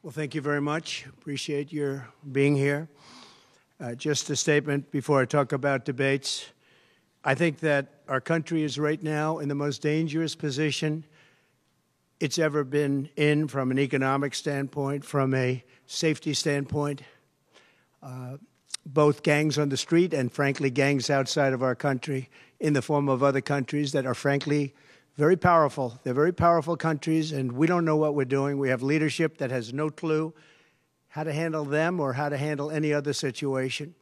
Well, thank you very much. Appreciate your being here. Just a statement before I talk about debates. I think that our country is right now in the most dangerous position it's ever been in from an economic standpoint, from a safety standpoint. Both gangs on the street and, frankly, gangs outside of our country in the form of other countries that are, frankly, very powerful. They're very powerful countries, and we don't know what we're doing. We have leadership that has no clue how to handle them or how to handle any other situation.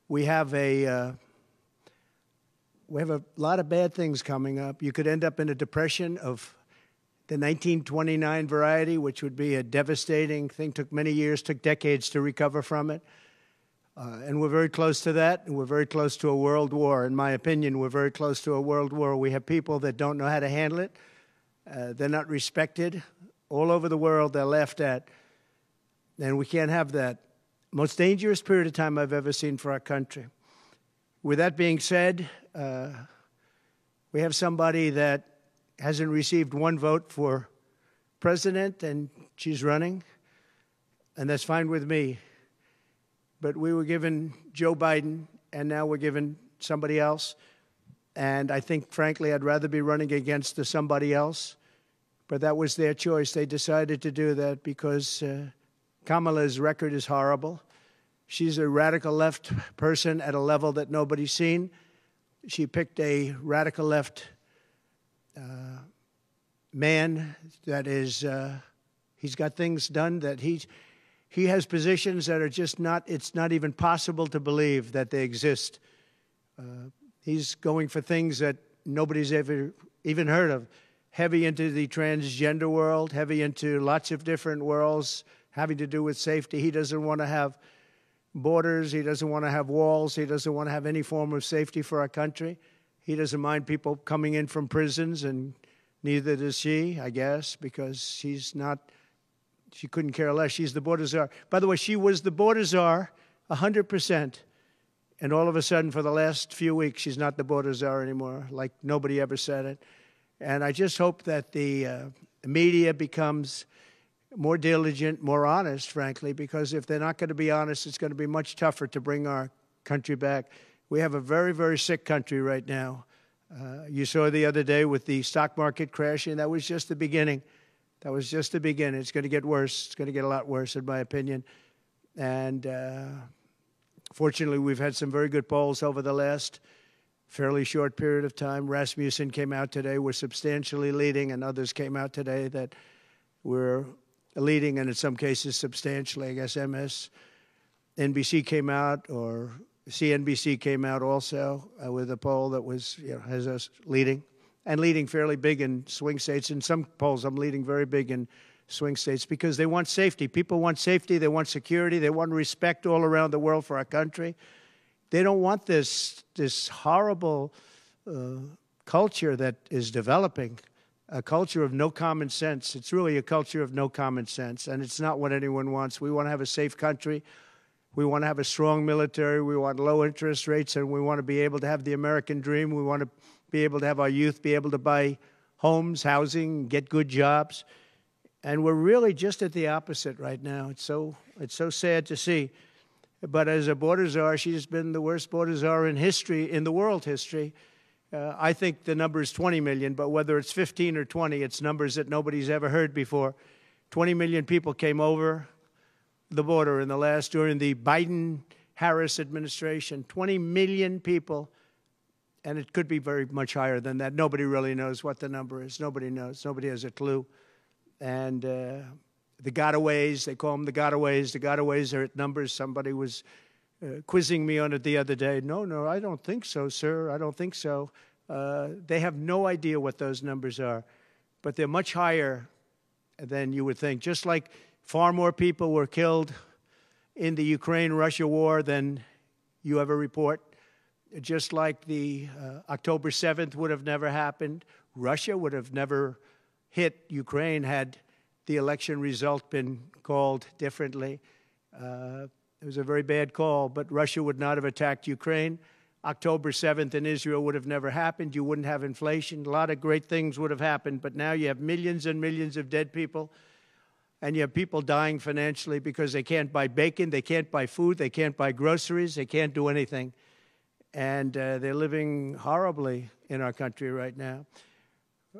We have a lot of bad things coming up. You could end up in a depression of the 1929 variety, which would be a devastating thing. Took many years, took decades to recover from it. And we're very close to that, and we're very close to a world war. In my opinion, we're very close to a world war. We have people that don't know how to handle it. They're not respected. All over the world, they're laughed at. And we can't have that. Most dangerous period of time I've ever seen for our country. With that being said, we have somebody that hasn't received one vote for president, and she's running, and that's fine with me. But we were given Joe Biden, and now we're given somebody else. And I think, frankly, I'd rather be running against somebody else. But that was their choice. They decided to do that because Kamala's record is horrible. She's a radical left person at a level that nobody's seen. She picked a radical left man that is, he's got things done that he has positions that are just not, it's not even possible to believe that they exist. He's going for things that nobody's ever even heard of. Heavy into the transgender world, heavy into lots of different worlds having to do with safety. He doesn't want to have borders. He doesn't want to have walls. He doesn't want to have any form of safety for our country. He doesn't mind people coming in from prisons, and neither does she, I guess, because she's not, she couldn't care less. She's the border czar. By the way, she was the border czar 100%. And all of a sudden, for the last few weeks, she's not the border czar anymore, like nobody ever said it. And I just hope that the media becomes more diligent, more honest, frankly, because if they're not going to be honest, it's going to be much tougher to bring our country back. We have a very, very sick country right now. You saw the other day with the stock market crashing. That was just the beginning. That was just the beginning. It's going to get worse. It's going to get a lot worse, in my opinion. And fortunately, we've had some very good polls over the last fairly short period of time. Rasmussen came out today. We're substantially leading, and others came out today that we're leading, and in some cases substantially. I guess MSNBC came out, or CNBC came out also with a poll that was, has us leading, and leading fairly big in swing states. In some polls, I'm leading very big in swing states because they want safety. People want safety. They want security. They want respect all around the world for our country. They don't want this horrible culture that is developing, a culture of no common sense. It's really a culture of no common sense, and it's not what anyone wants. We want to have a safe country. We want to have a strong military. We want low interest rates, and we want to be able to have the American dream. We want to be able to have our youth be able to buy homes, housing, get good jobs. And we're really just at the opposite right now. It's so sad to see. But as a border czar, she's been the worst border czar in history, in the world history. I think the number is 20 million, but whether it's 15 or 20, it's numbers that nobody's ever heard before. 20 million people came over the border during the Biden-Harris administration. 20 million people, and it could be very much higher than that. Nobody really knows what the number is. Nobody knows. Nobody has a clue. And the gotaways, they call them the gotaways. The gotaways are at numbers. Somebody was quizzing me on it the other day. No, I don't think so, sir. I don't think so. They have no idea what those numbers are, but they're much higher than you would think. Just like far more people were killed in the Ukraine-Russia war than you ever report. Just like the October 7th would have never happened. Russia would have never hit Ukraine had the election result been called differently. It was a very bad call, but Russia would not have attacked Ukraine. October 7th in Israel would have never happened. You wouldn't have inflation. A lot of great things would have happened, but now you have millions and millions of dead people. and you have people dying financially because they can't buy bacon, they can't buy food, they can't buy groceries, they can't do anything. And they're living horribly in our country right now.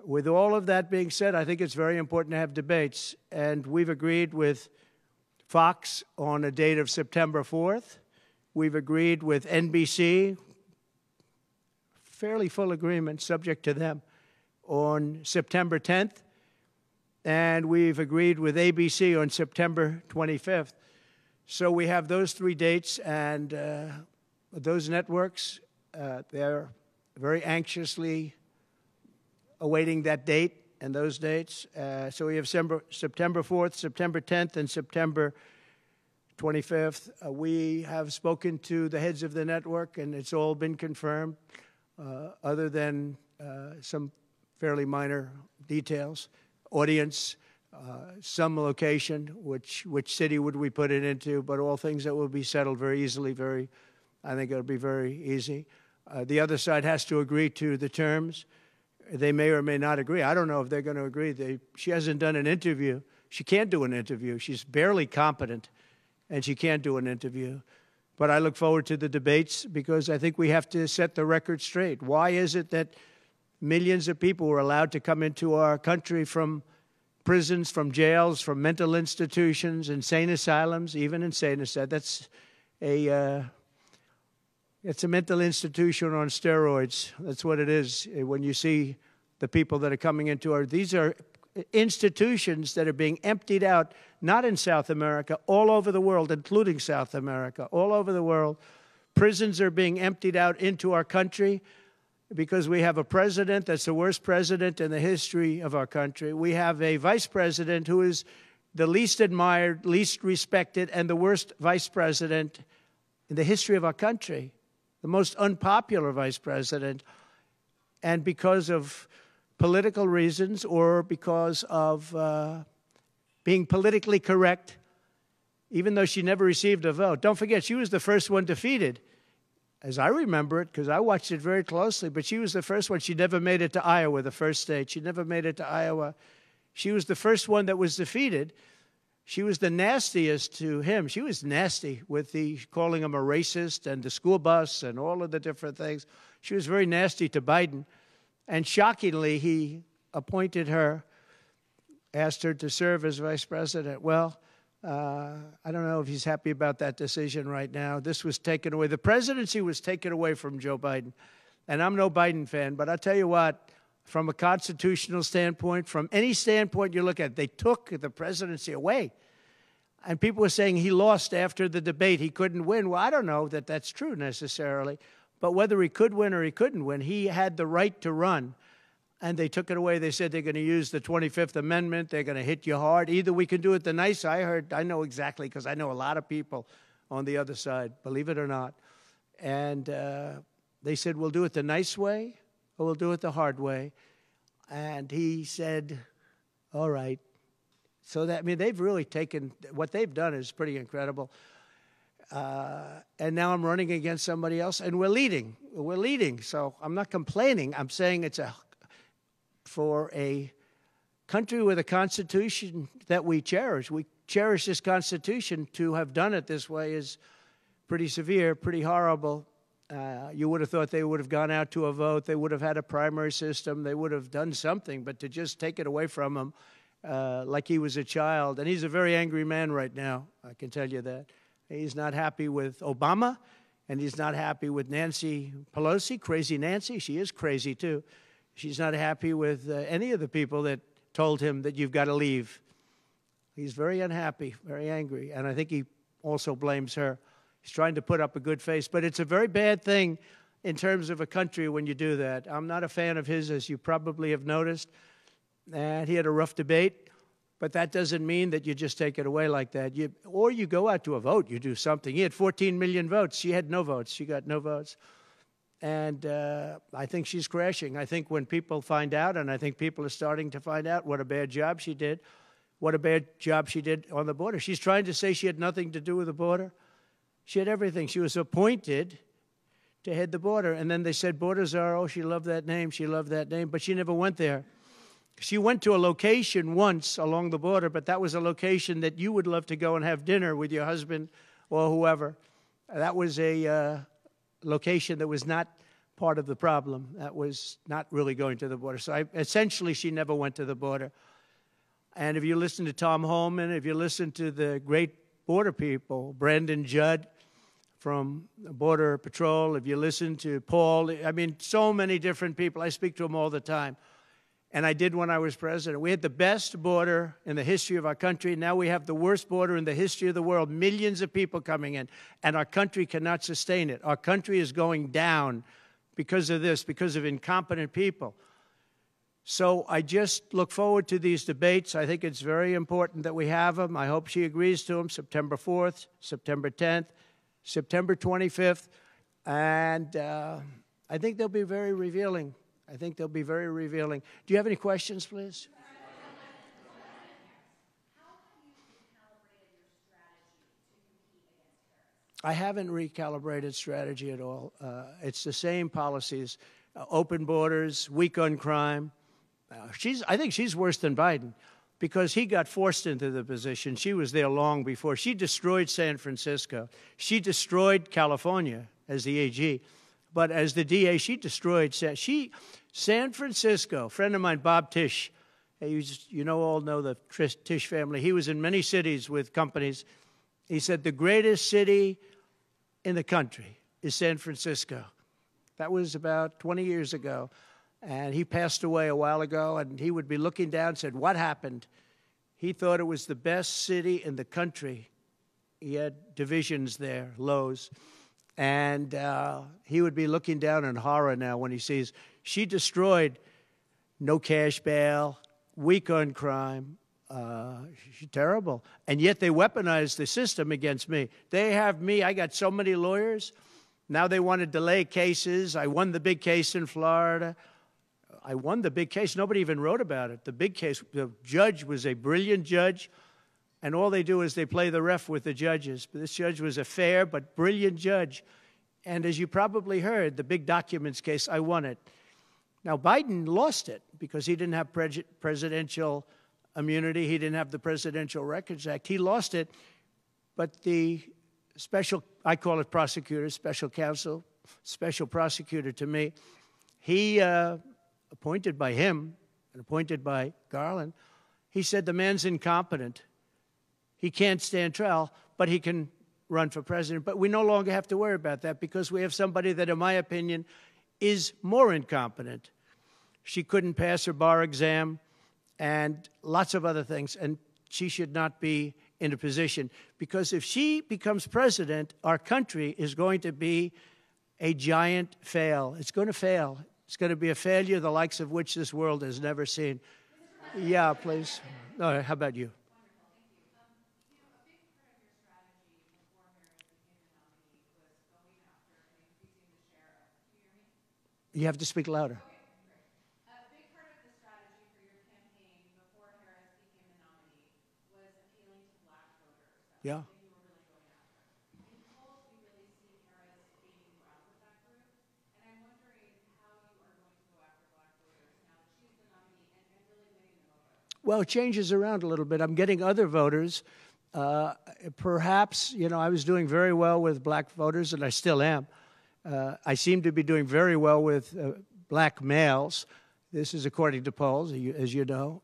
With all of that being said, I think it's very important to have debates. And we've agreed with Fox on a date of September 4th. We've agreed with NBC, fairly full agreement, subject to them, on September 10th. And we've agreed with ABC on September 25th. So we have those 3 dates, and those networks, they're very anxiously awaiting that date and those dates. So we have September 4th, September 10th, and September 25th. We have spoken to the heads of the network, and it's all been confirmed, other than some fairly minor details. Audience, some location, which city would we put it into, but all things that will be settled very easily, I think it'll be very easy. The other side has to agree to the terms. They may or may not agree. I don't know if they're going to agree. She hasn't done an interview. She can't do an interview. She's barely competent, and she can't do an interview. But I look forward to the debates because I think we have to set the record straight. Why is it that millions of people were allowed to come into our country from prisons, from jails, from mental institutions, insane asylums, even insane asylums? That's it's a mental institution on steroids. That's what it is. When you see the people that are coming into these are institutions that are being emptied out, not in South America, all over the world, including South America, all over the world. Prisons are being emptied out into our country because we have a president that's the worst president in the history of our country. We have a vice president who is the least admired, least respected, and the worst vice president in the history of our country, the most unpopular vice president. And because of political reasons or because of being politically correct, even though she never received a vote. Don't forget, she was the first one defeated, as I remember it, because I watched it very closely, but she was the first one. She never made it to Iowa, the first state. She never made it to Iowa. She was the first one that was defeated. She was the nastiest to him. She was nasty with calling him a racist and the school bus and all of the different things. She was very nasty to Biden. And shockingly, he appointed her, asked her to serve as vice president. Well, I don't know if he's happy about that decision right now. This was taken away. The presidency was taken away from Joe Biden. And I'm no Biden fan, but I'll tell you what, from a constitutional standpoint, from any standpoint you look at, they took the presidency away. And people were saying he lost after the debate. He couldn't win. Well, I don't know that that's true necessarily. But whether he could win or he couldn't win, he had the right to run. And they took it away. They said they're going to use the 25th Amendment. They're going to hit you hard. Either we can do it the nice. I know exactly, because I know a lot of people on the other side, believe it or not. And they said, we'll do it the nice way or we'll do it the hard way. And he said, all right. So that, I mean, they've really taken, what they've done is pretty incredible. And now I'm running against somebody else, and we're leading. We're leading. So I'm not complaining. I'm saying it's for a country with a constitution that we cherish. We cherish this constitution. To have done it this way is pretty severe, pretty horrible. You would have thought they would have gone out to a vote. They would have had a primary system. They would have done something. But to just take it away from him like he was a child. And he's a very angry man right now, I can tell you that. He's not happy with Obama, and he's not happy with Nancy Pelosi, crazy Nancy. She is crazy, too. She's not happy with any of the people that told him that you've got to leave. He's very unhappy, very angry, and I think he also blames her. He's trying to put up a good face, but it's a very bad thing in terms of a country when you do that. I'm not a fan of his, as you probably have noticed, and he had a rough debate. But that doesn't mean that you just take it away like that. Or you go out to a vote. You do something. He had 14 million votes. She had no votes. She got no votes. And I think she's crashing. I think when people find out, and I think people are starting to find out what a bad job she did, what a bad job she did on the border. She's trying to say she had nothing to do with the border. She had everything. She was appointed to head the border. And then they said, Border Czar, oh, she loved that name. She loved that name. But she never went there. She went to a location once along the border, but that was a location that you would love to go and have dinner with your husband or whoever. That was a location that was not part of the problem. That was not really going to the border. So essentially, she never went to the border. And if you listen to Tom Holman, if you listen to the great border people, Brandon Judd from Border Patrol, if you listen to Paul, I mean, so many different people. I speak to them all the time. And I did when I was president. We had the best border in the history of our country. Now we have the worst border in the history of the world. Millions of people coming in, and our country cannot sustain it. Our country is going down because of this, because of incompetent people. So I just look forward to these debates. I think it's very important that we have them. I hope she agrees to them, September 4th, September 10th, September 25th. And I think they'll be very revealing. I think they'll be very revealing. Do you have any questions, please? I haven't recalibrated strategy at all. It's the same policies, open borders, weak on crime. I think she's worse than Biden because he got forced into the position. She was there long before. She destroyed San Francisco. She destroyed California as the AG. But as the DA, she destroyed San Francisco. A friend of mine, Bob Tisch, all know the Tisch family. He was in many cities with companies. He said the greatest city in the country is San Francisco. That was about 20 years ago. And he passed away a while ago, and he would be looking down and said, what happened? He thought it was the best city in the country. He had divisions there, lows. And he would be looking down in horror now when he sees she destroyed no cash bail, weak on crime. She's terrible. And yet they weaponized the system against me. They have me. I got so many lawyers. Now they want to delay cases. I won the big case in Florida. I won the big case. Nobody even wrote about it. The big case, the judge was a brilliant judge. And all they do is they play the ref with the judges. But this judge was a fair but brilliant judge. And as you probably heard, the big documents case, I won it. Now, Biden lost it because he didn't have presidential immunity. He didn't have the Presidential Records Act. He lost it. But the special, I call it prosecutor, special counsel, special prosecutor to me, he, appointed by him and appointed by Garland, he said the man's incompetent. He can't stand trial, but he can run for president. But we no longer have to worry about that because we have somebody that, in my opinion, is more incompetent. She couldn't pass her bar exam and lots of other things, and she should not be in a position. Because if she becomes president, our country is going to be a giant fail. It's going to fail. It's going to be a failure the likes of which this world has never seen. Yeah, please. No, how about you? You have to speak louder. Okay, great. A big part of the strategy for your campaign before Harris became the nominee was appealing to black voters. That's Yeah. something you were really going after. In polls, we really see Harris gaining ground with that group. And I'm wondering how you are going to go after black voters now that she's the nominee and really winning them over. Well, it changes around a little bit. I'm getting other voters. Perhaps, I was doing very well with black voters, and I still am. I seem to be doing very well with black males. This is according to polls, as you know.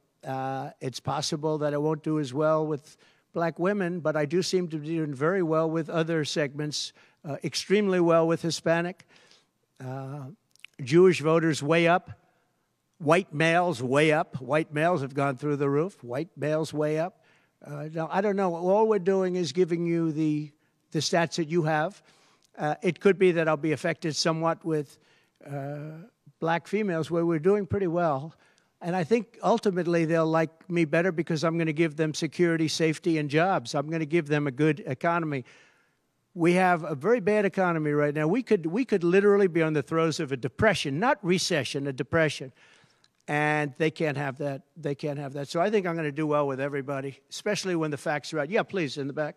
It's possible that I won't do as well with black women, but I do seem to be doing very well with other segments, extremely well with Hispanic. Jewish voters way up. White males way up. White males have gone through the roof. White males way up. Now, I don't know. All we're doing is giving you the stats that you have. It could be that I'll be affected somewhat with black females where we're doing pretty well. And I think ultimately they'll like me better because I'm going to give them security, safety, and jobs. I'm going to give them a good economy. We have a very bad economy right now. We could literally be on the throes of a depression, not recession, a depression. And they can't have that. They can't have that. So I think I'm going to do well with everybody, especially when the facts are right. Yeah, please, in the back.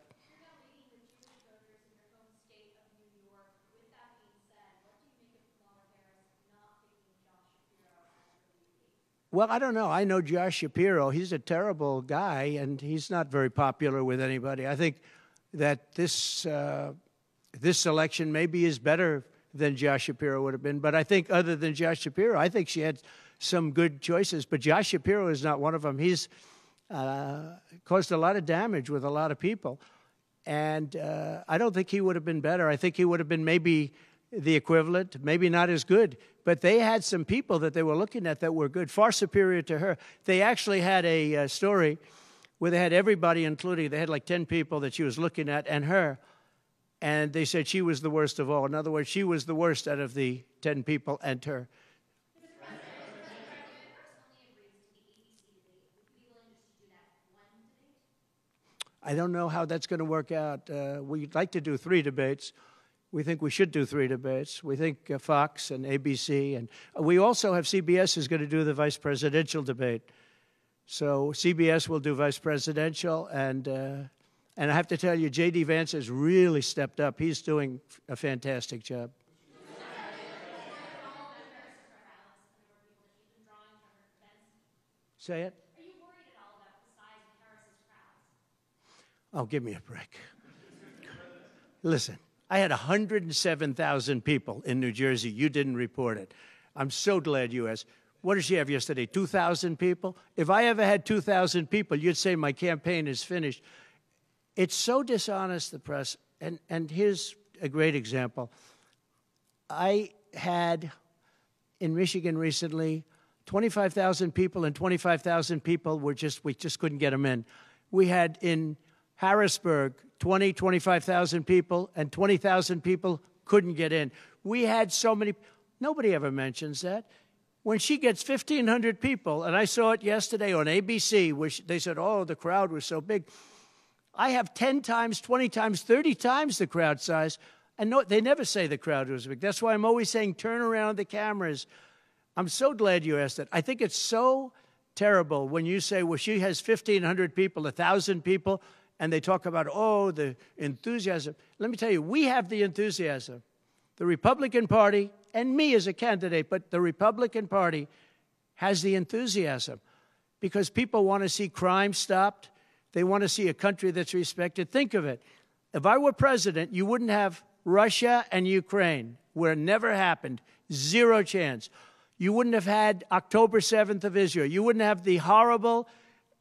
Well, I don't know. I know Josh Shapiro. He's a terrible guy, and he's not very popular with anybody. I think that this election maybe is better than Josh Shapiro would have been. But I think other than Josh Shapiro, I think she had some good choices. But Josh Shapiro is not one of them. He's caused a lot of damage with a lot of people. And I don't think he would have been better. I think he would have been maybe the equivalent, maybe not as good. But they had some people that they were looking at that were good, far superior to her. They actually had a story where they had everybody, including, they had like 10 people that she was looking at and her. And they said she was the worst of all. In other words, she was the worst out of the 10 people and her. I don't know how that's going to work out. We'd like to do 3 debates. We think we should do 3 debates. We think Fox and ABC. And we also have CBS is going to do the vice presidential debate. So CBS will do vice presidential. And I have to tell you, J.D. Vance has really stepped up. He's doing a fantastic job. Say it. Are you worried at all about the size of Harris's crowds? Oh, give me a break. Listen, I had 107,000 people in New Jersey. You didn't report it. I'm so glad you asked. What did she have yesterday, 2,000 people? If I ever had 2,000 people, you'd say my campaign is finished. It's so dishonest, the press. And here's a great example. I had in Michigan recently 25,000 people, and 25,000 people we just couldn't get them in. We had in Harrisburg 25,000 people, and 20,000 people couldn't get in. We had so many. Nobody ever mentions that. When she gets 1,500 people, and I saw it yesterday on ABC, which they said, oh, the crowd was so big. I have 10 times, 20 times, 30 times the crowd size, and no, they never say the crowd was big. That's why I'm always saying turn around the cameras. I'm so glad you asked that. I think it's so terrible when you say, well, she has 1,500 people, 1,000 people, and they talk about, oh, the enthusiasm. Let me tell you, we have the enthusiasm. The Republican Party, and me as a candidate, but the Republican Party has the enthusiasm because people want to see crime stopped. They want to see a country that's respected. Think of it. If I were president, you wouldn't have Russia and Ukraine, where it never happened. 0 chance. You wouldn't have had October 7th of Israel. You wouldn't have the horrible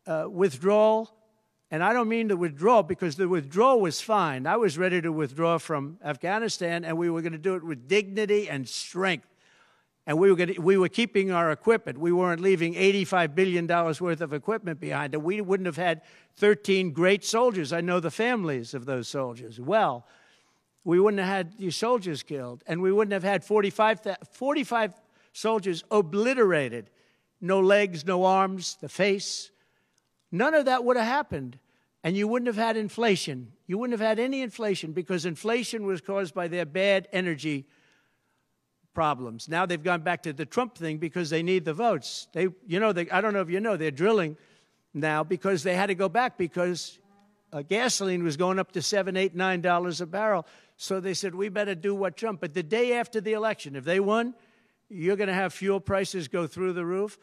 withdrawal. And I don't mean the withdrawal because the withdrawal was fine. I was ready to withdraw from Afghanistan, and we were going to do it with dignity and strength. And we were keeping our equipment. We weren't leaving $85 billion worth of equipment behind. And we wouldn't have had 13 great soldiers. I know the families of those soldiers well. We wouldn't have had these soldiers killed. And we wouldn't have had 45 soldiers obliterated. No legs, no arms, the face. None of that would have happened. And you wouldn't have had inflation. You wouldn't have had any inflation because inflation was caused by their bad energy problems. Now they've gone back to the Trump thing because they need the votes. I don't know if you know, they're drilling now because they had to go back because gasoline was going up to $7, $8, $9 a barrel. So they said, we better do what Trump. But the day after the election, if they won, you're going to have fuel prices go through the roof.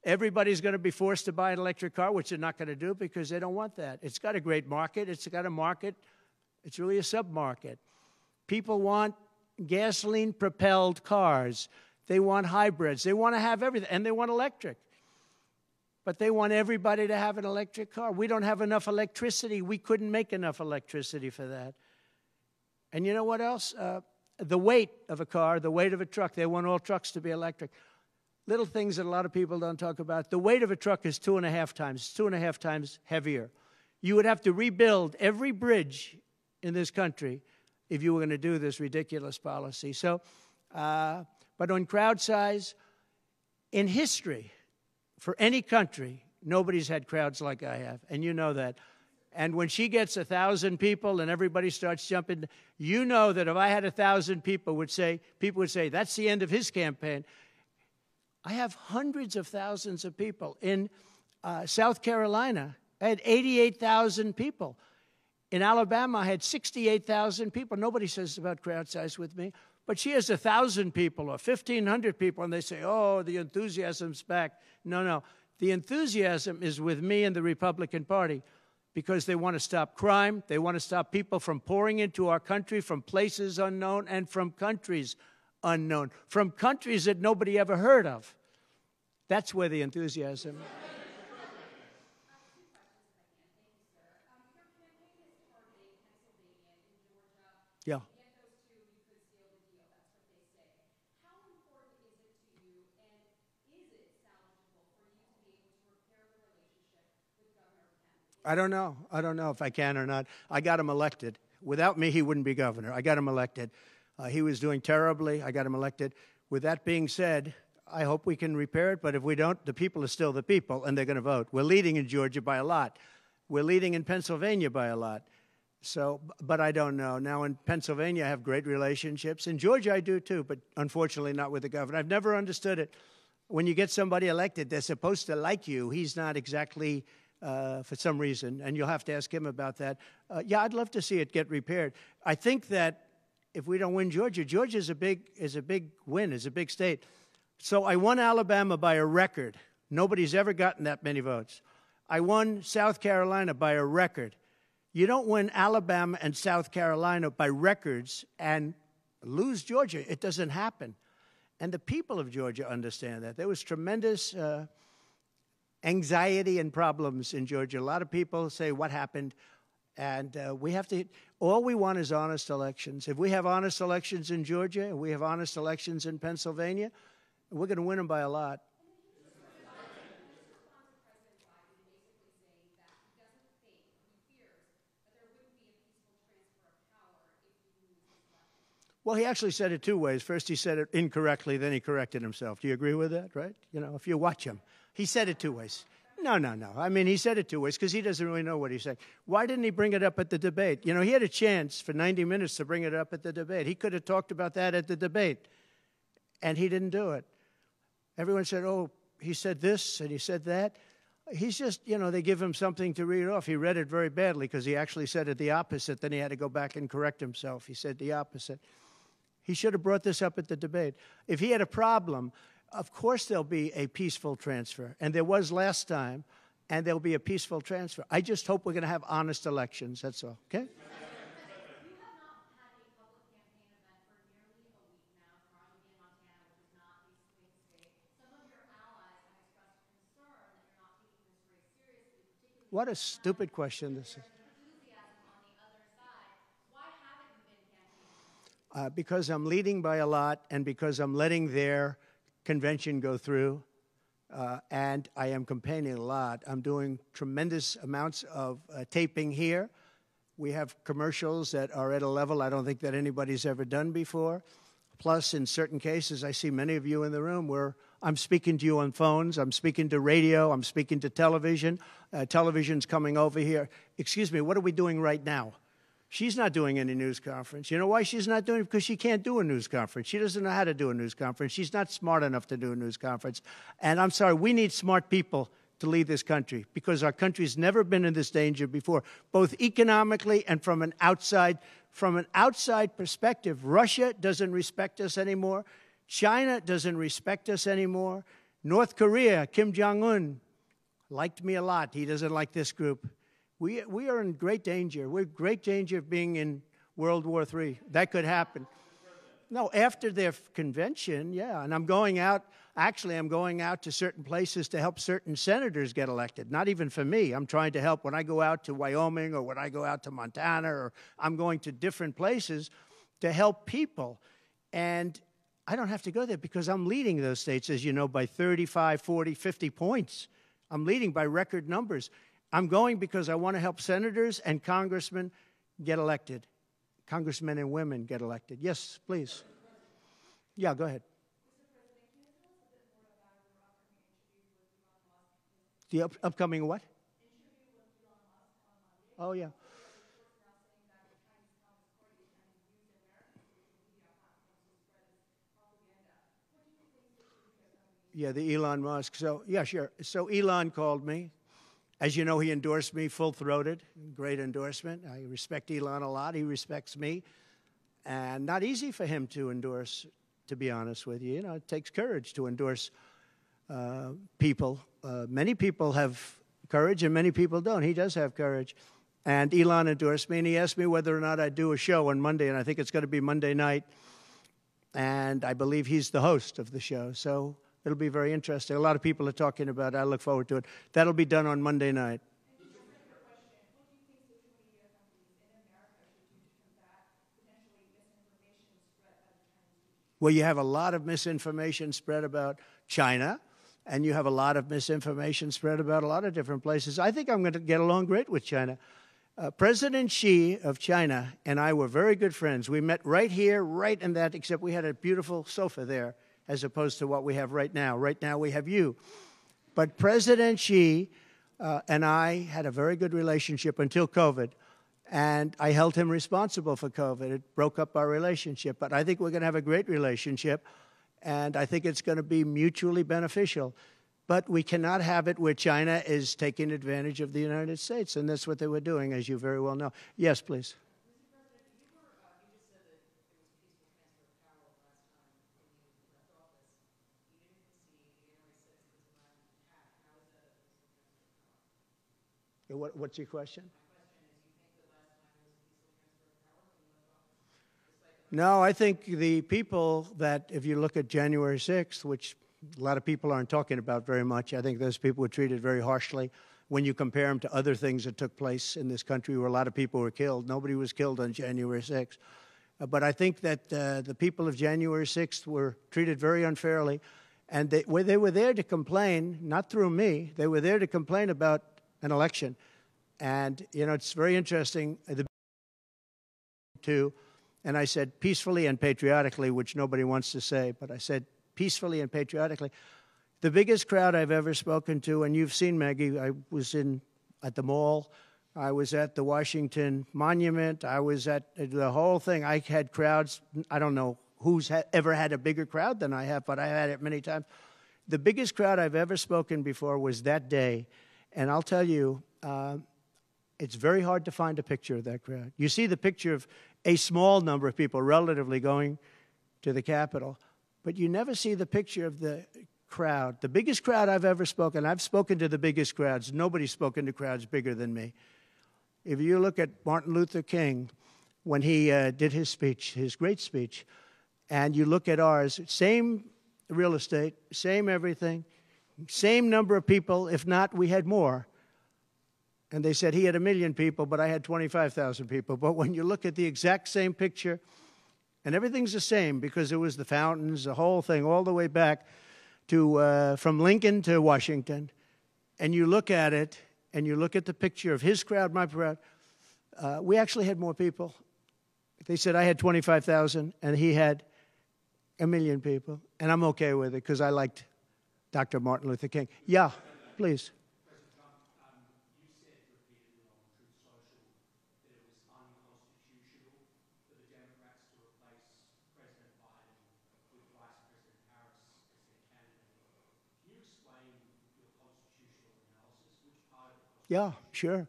Everybody's going to be forced to buy an electric car, which they're not going to do because they don't want that. It's got a great market. It's got a market. It's really a sub-market. People want gasoline-propelled cars. They want hybrids. They want to have everything, and they want electric. But they want everybody to have an electric car. We don't have enough electricity. We couldn't make enough electricity for that. And you know what else? The weight of a car, the weight of a truck. They want all trucks to be electric. Little things that a lot of people don't talk about. The weight of a truck is 2.5 times heavier. You would have to rebuild every bridge in this country if you were going to do this ridiculous policy. So, but on crowd size, in history, for any country, nobody's had crowds like I have, and you know that. And when she gets 1,000 people and everybody starts jumping, you know that if I had 1,000 people would say, that's the end of his campaign. I have hundreds of thousands of people. In South Carolina, I had 88,000 people. In Alabama, I had 68,000 people. Nobody says about crowd size with me. But she has 1,000 people or 1,500 people, and they say, oh, the enthusiasm's back. No, no. The enthusiasm is with me and the Republican Party because they want to stop crime. They want to stop people from pouring into our country from places unknown and from countries unknown, from countries that nobody ever heard of. That's where the enthusiasm is. Yeah. I don't know. I don't know if I can or not. I got him elected. Without me, he wouldn't be governor. I got him elected. He was doing terribly. I got him elected. With that being said, I hope we can repair it, but if we don't, the people are still the people, and they're going to vote. We're leading in Georgia by a lot. We're leading in Pennsylvania by a lot. So, but I don't know. Now, in Pennsylvania, I have great relationships. In Georgia, I do too, but unfortunately not with the governor. I've never understood it. When you get somebody elected, they're supposed to like you. He's not exactly... for some reason, and you'll have to ask him about that. Yeah, I'd love to see it get repaired. I think that if we don't win Georgia, Georgia is a big win, is a big state. So I won Alabama by a record. Nobody's ever gotten that many votes. I won South Carolina by a record. You don't win Alabama and South Carolina by records and lose Georgia. It doesn't happen. And the people of Georgia understand that. There was tremendous... anxiety and problems in Georgia. A lot of people say, what happened? And we have to, all we want is honest elections. If we have honest elections in Georgia, and we have honest elections in Pennsylvania, we're going to win them by a lot. Well, he actually said it two ways. First, he said it incorrectly, then he corrected himself. Do you agree with that, right? You know, if you watch him. He said it two ways. No. I mean, he said it two ways because he doesn't really know what he said. Why didn't he bring it up at the debate? You know, he had a chance for 90 minutes to bring it up at the debate. He could have talked about that at the debate, and he didn't do it. Everyone said, oh, he said this and he said that. He's just, you know, they give him something to read off. He read it very badly because he actually said it the opposite. Then he had to go back and correct himself. He said the opposite. He should have brought this up at the debate. If he had a problem... Of course there'll be a peaceful transfer, and there was last time, and there'll be a peaceful transfer. I just hope we're going to have honest elections, that's all, okay? You have not had a public campaign event for nearly a week now, Mar-a-Lago, Montana, which is not a swing state. Some of your allies have expressed concern that you're not taking this race seriously, particularly... What a stupid question this is. Because I'm leading by a lot, and because I'm letting their convention go through, and I am campaigning a lot. I'm doing tremendous amounts of taping here. We have commercials that are at a level I don't think that anybody's ever done before. Plus, in certain cases, I see many of you in the room where I'm speaking to you on phones, I'm speaking to radio, I'm speaking to television. Television's coming over here. Excuse me, what are we doing right now? She's not doing any news conference. You know why she's not doing it? Because she can't do a news conference. She doesn't know how to do a news conference. She's not smart enough to do a news conference. And I'm sorry, we need smart people to lead this country because our country's never been in this danger before, both economically and from an outside perspective. Russia doesn't respect us anymore. China doesn't respect us anymore. North Korea, Kim Jong-un, liked me a lot. He doesn't like this group. We are in great danger. We're in great danger of being in World War III. That could happen. No, after their convention, yeah. And I'm going out, actually, I'm going out to certain places to help certain senators get elected. Not even for me. I'm trying to help when I go out to Wyoming or when I go out to Montana, or I'm going to different places to help people. And I don't have to go there because I'm leading those states, as you know, by 35, 40, 50 points. I'm leading by record numbers. I'm going because I want to help senators and congressmen get elected. Congressmen and women get elected. Yes, please. Yeah, go ahead. The upcoming what? Oh, yeah. Yeah, the Elon Musk. So, yeah, sure. So Elon called me. As you know, he endorsed me full-throated. Great endorsement. I respect Elon a lot. He respects me. and not easy for him to endorse, to be honest with you. You know, it takes courage to endorse people. Many people have courage and many people don't. He does have courage. And Elon endorsed me, and he asked me whether or not I'd do a show on Monday, and I think it's going to be Monday night. And I believe he's the host of the show, so it'll be very interesting. A lot of people are talking about it. I look forward to it. That'll be done on Monday night. And just a quick question, what do you think social media companies in America should do to combat potentially misinformation spread by the Chinese people? Well, you have a lot of misinformation spread about China, and you have a lot of misinformation spread about a lot of different places. I think I'm going to get along great with China. President Xi of China and I were very good friends. We met right here, right in that, except we had a beautiful sofa there as opposed to what we have right now. Right now we have you. But President Xi and I had a very good relationship until COVID, and I held him responsible for COVID. It broke up our relationship, but I think we're going to have a great relationship, and I think it's going to be mutually beneficial. But we cannot have it where China is taking advantage of the United States, and that's what they were doing, as you very well know. Yes, please. Mr. President, you just said that there was peaceful transfer of power last time when you left office. You didn't concede January 6th was a violent attack. How is that a peaceful transfer of power? What's your question? My question is, you think the last time there was a peaceful transfer of power when you left office? No, I think the people that, if you look at January 6th, which a lot of people aren't talking about very much, I think those people were treated very harshly. When you compare them to other things that took place in this country where a lot of people were killed, nobody was killed on January 6th. But I think that the people of January 6th were treated very unfairly. And they were there to complain, not through me, they were there to complain about an election. And, you know, it's very interesting. And I said peacefully and patriotically, which nobody wants to say, but I said peacefully and patriotically. The biggest crowd I've ever spoken to, and you've seen, Maggie, I was at the mall, I was at the Washington Monument, I was at the whole thing. I had crowds, I don't know who's ever had a bigger crowd than I have, but I had it many times. The biggest crowd I've ever spoken before was that day, and I'll tell you, it's very hard to find a picture of that crowd. You see the picture of a small number of people relatively going to the Capitol, but you never see the picture of the crowd. The biggest crowd I've ever spoken, I've spoken to the biggest crowds. Nobody's spoken to crowds bigger than me. If you look at Martin Luther King, when he did his speech, his great speech, and you look at ours, same real estate, same everything, same number of people, if not, we had more. And they said he had 1 million people, but I had 25,000 people. But when you look at the exact same picture, and everything's the same because it was the fountains, the whole thing, all the way back to from Lincoln to Washington. And you look at it, and you look at the picture of his crowd, my crowd. We actually had more people. They said I had 25,000, and he had 1 million people. And I'm okay with it because I liked Dr. Martin Luther King. Yeah, please. Yeah, sure.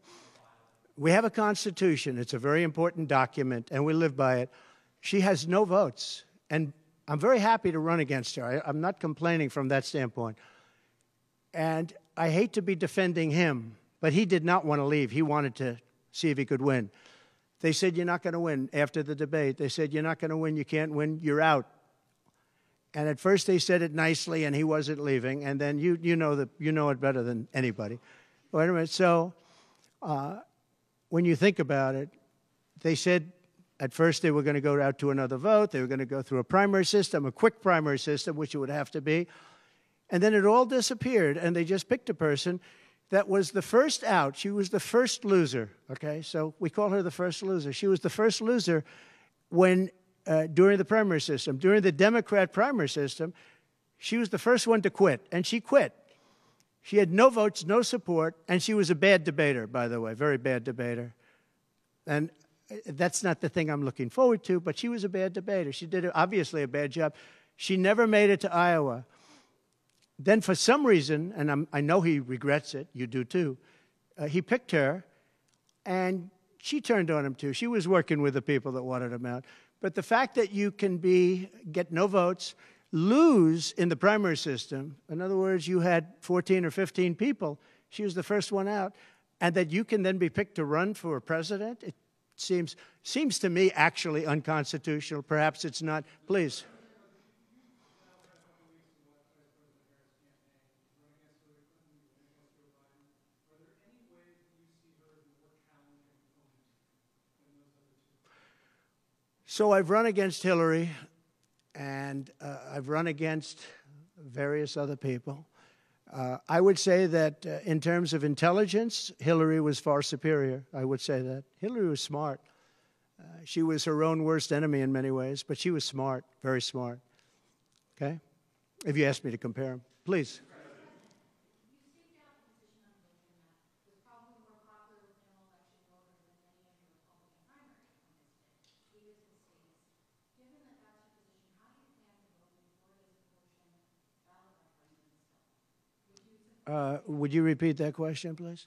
We have a Constitution. It's a very important document, and we live by it. She has no votes, and I'm very happy to run against her. I'm not complaining from that standpoint. And I hate to be defending him, but he did not want to leave. He wanted to see if he could win. They said, you're not going to win. After the debate, they said, you're not going to win, you can't win, you're out. And at first they said it nicely, and he wasn't leaving, and then you know it better than anybody. Wait a minute. So when you think about it, they said at first they were going to go out to another vote. They were going to go through a primary system, a quick primary system, which it would have to be. And then it all disappeared, and they just picked a person that was the first out. She was the first loser, okay? So we call her the first loser. She was the first loser when during the primary system. During the Democrat primary system, she was the first one to quit, and she quit. She had no votes, no support, and she was a bad debater, by the way, very bad debater. And that's not the thing I'm looking forward to, but she was a bad debater. She did obviously a bad job. She never made it to Iowa. Then for some reason, and I know he regrets it, you do too, he picked her, and she turned on him too. She was working with the people that wanted him out. But the fact that you can get no votes, lose in the primary system, in other words, you had 14 or 15 people, she was the first one out, and that you can then be picked to run for president, it seems to me actually unconstitutional. Perhaps it's not. Please. So I've run against Hillary, and I've run against various other people. I would say that in terms of intelligence, Hillary was far superior. I would say that. Hillary was smart. She was her own worst enemy in many ways, but she was smart, very smart. Okay? If you ask me to compare them. Please. Would you repeat that question, please?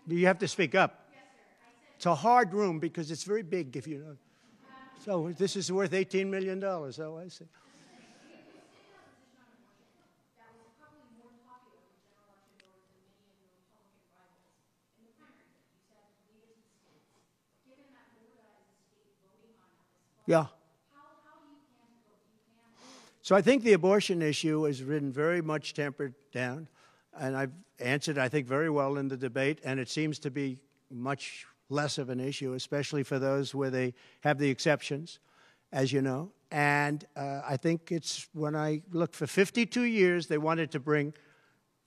You have to speak up. Yes, sir. It's a hard room because it's very big, if you know. So this is worth $18 million. Oh, I see. Yeah. So I think the abortion issue has been very much tempered down, and I've answered, I think, very well in the debate, and it seems to be much less of an issue, especially for those where they have the exceptions, as you know. And I think it's when I look for 52 years, they wanted to bring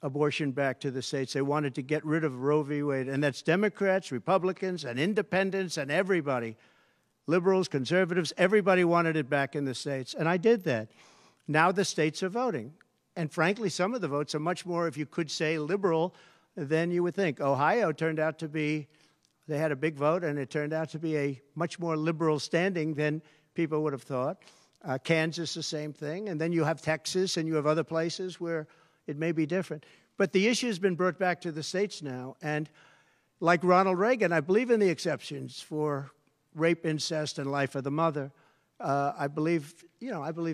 abortion back to the states. They wanted to get rid of Roe v. Wade, and that's Democrats, Republicans, and independents, and everybody, liberals, conservatives, everybody wanted it back in the states, and I did that. Now the states are voting. And frankly, some of the votes are much more, if you could say, liberal than you would think. Ohio turned out to be, they had a big vote, and it turned out to be a much more liberal standing than people would have thought. Kansas, the same thing. And then you have Texas, and you have other places where it may be different. But the issue has been brought back to the states now. And like Ronald Reagan, I believe in the exceptions for rape, incest, and life of the mother. I believe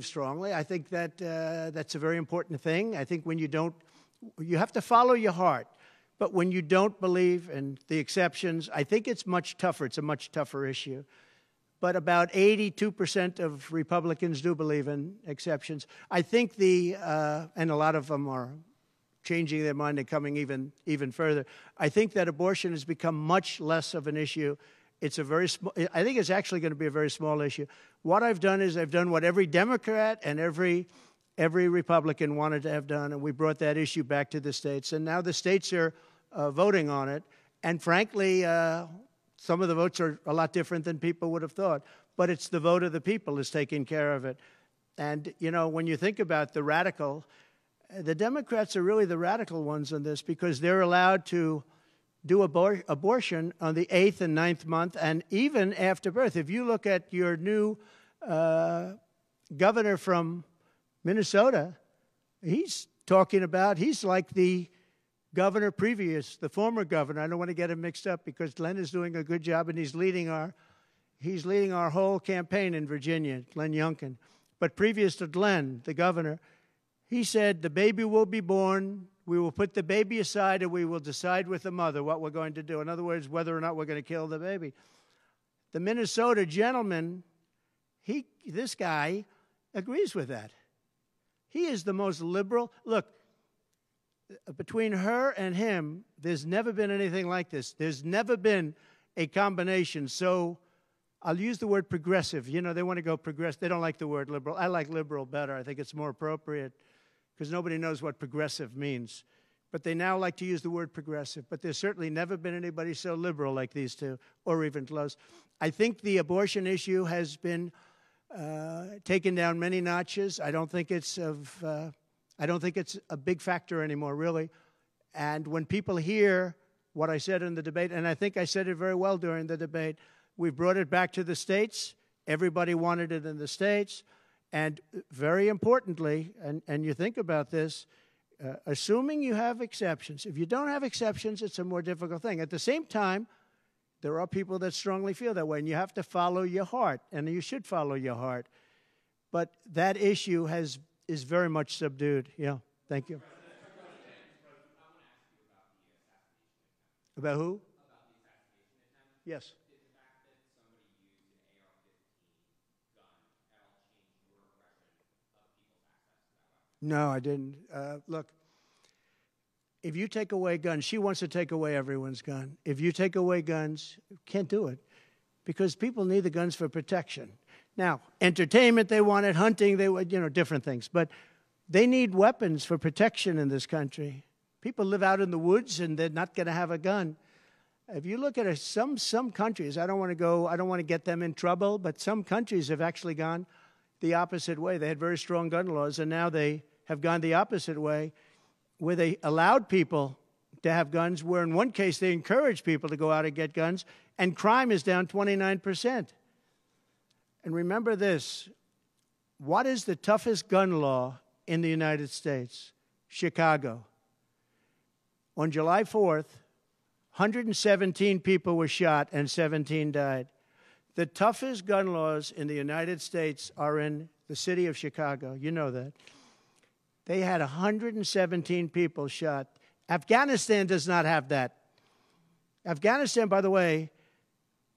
strongly. I think that that's a very important thing. I think when you have to follow your heart. But when you don't believe in the exceptions, I think it's much tougher. It's a much tougher issue. But about 82% of Republicans do believe in exceptions. I think and a lot of them are changing their mind and coming even further. I think that abortion has become much less of an issue. It's a very small, I think it's actually going to be a very small issue. What I've done is I've done what every Democrat and every Republican wanted to have done, and we brought that issue back to the states. And now the states are voting on it. And frankly, some of the votes are a lot different than people would have thought. But it's the vote of the people is taking care of it. And, you know, when you think about the Democrats are really the radical ones on this because they're allowed to do abortion on the 8th and 9th month, and even after birth. If you look at your new governor from Minnesota, he's like the governor previous, the former governor. I don't want to get him mixed up because Glenn is doing a good job, and he's leading our whole campaign in Virginia, Glenn Youngkin. But previous to Glenn, the governor, he said the baby will be born. We will put the baby aside, and we will decide with the mother what we're going to do. In other words, whether or not we're going to kill the baby. The Minnesota gentleman, this guy agrees with that. He is the most liberal. Look, between her and him, there's never been anything like this. There's never been a combination. So I'll use the word progressive. You know, they want to go progressive. They don't like the word liberal. I like liberal better. I think it's more appropriate, because nobody knows what progressive means. But they now like to use the word progressive. But there's certainly never been anybody so liberal like these two, or even close. I think the abortion issue has been taken down many notches. I don't think it's a big factor anymore, really. And when people hear what I said in the debate, and I think I said it very well during the debate, we brought it back to the states. Everybody wanted it in the states. And very importantly, and you think about this, assuming you have exceptions. If you don't have exceptions, it's a more difficult thing. At the same time, There are people that strongly feel that way, and you have to follow your heart, and you should follow your heart. But that issue is very much subdued. Yeah, thank you. About who? About the assassination attempt. Yes. Did the fact that somebody used an AR-15 gun at all change your impression of people's access to that weapon? No, I didn't. Look, if you take away guns, she wants to take away everyone's gun. If you take away guns, can't do it because people need the guns for protection. Now, entertainment, they want it, hunting, they want, different things. But they need weapons for protection in this country. People live out in the woods and they're not going to have a gun. If you look at some countries, I don't want to get them in trouble, but some countries have actually gone the opposite way. They had very strong gun laws, and now they have gone the opposite way, where they allowed people to have guns, where in one case they encouraged people to go out and get guns, and crime is down 29%. And remember this, what is the toughest gun law in the United States? Chicago. On July 4th, 117 people were shot and 17 died. The toughest gun laws in the United States are in the city of Chicago. You know that. They had 117 people shot. Afghanistan does not have that. Afghanistan, by the way,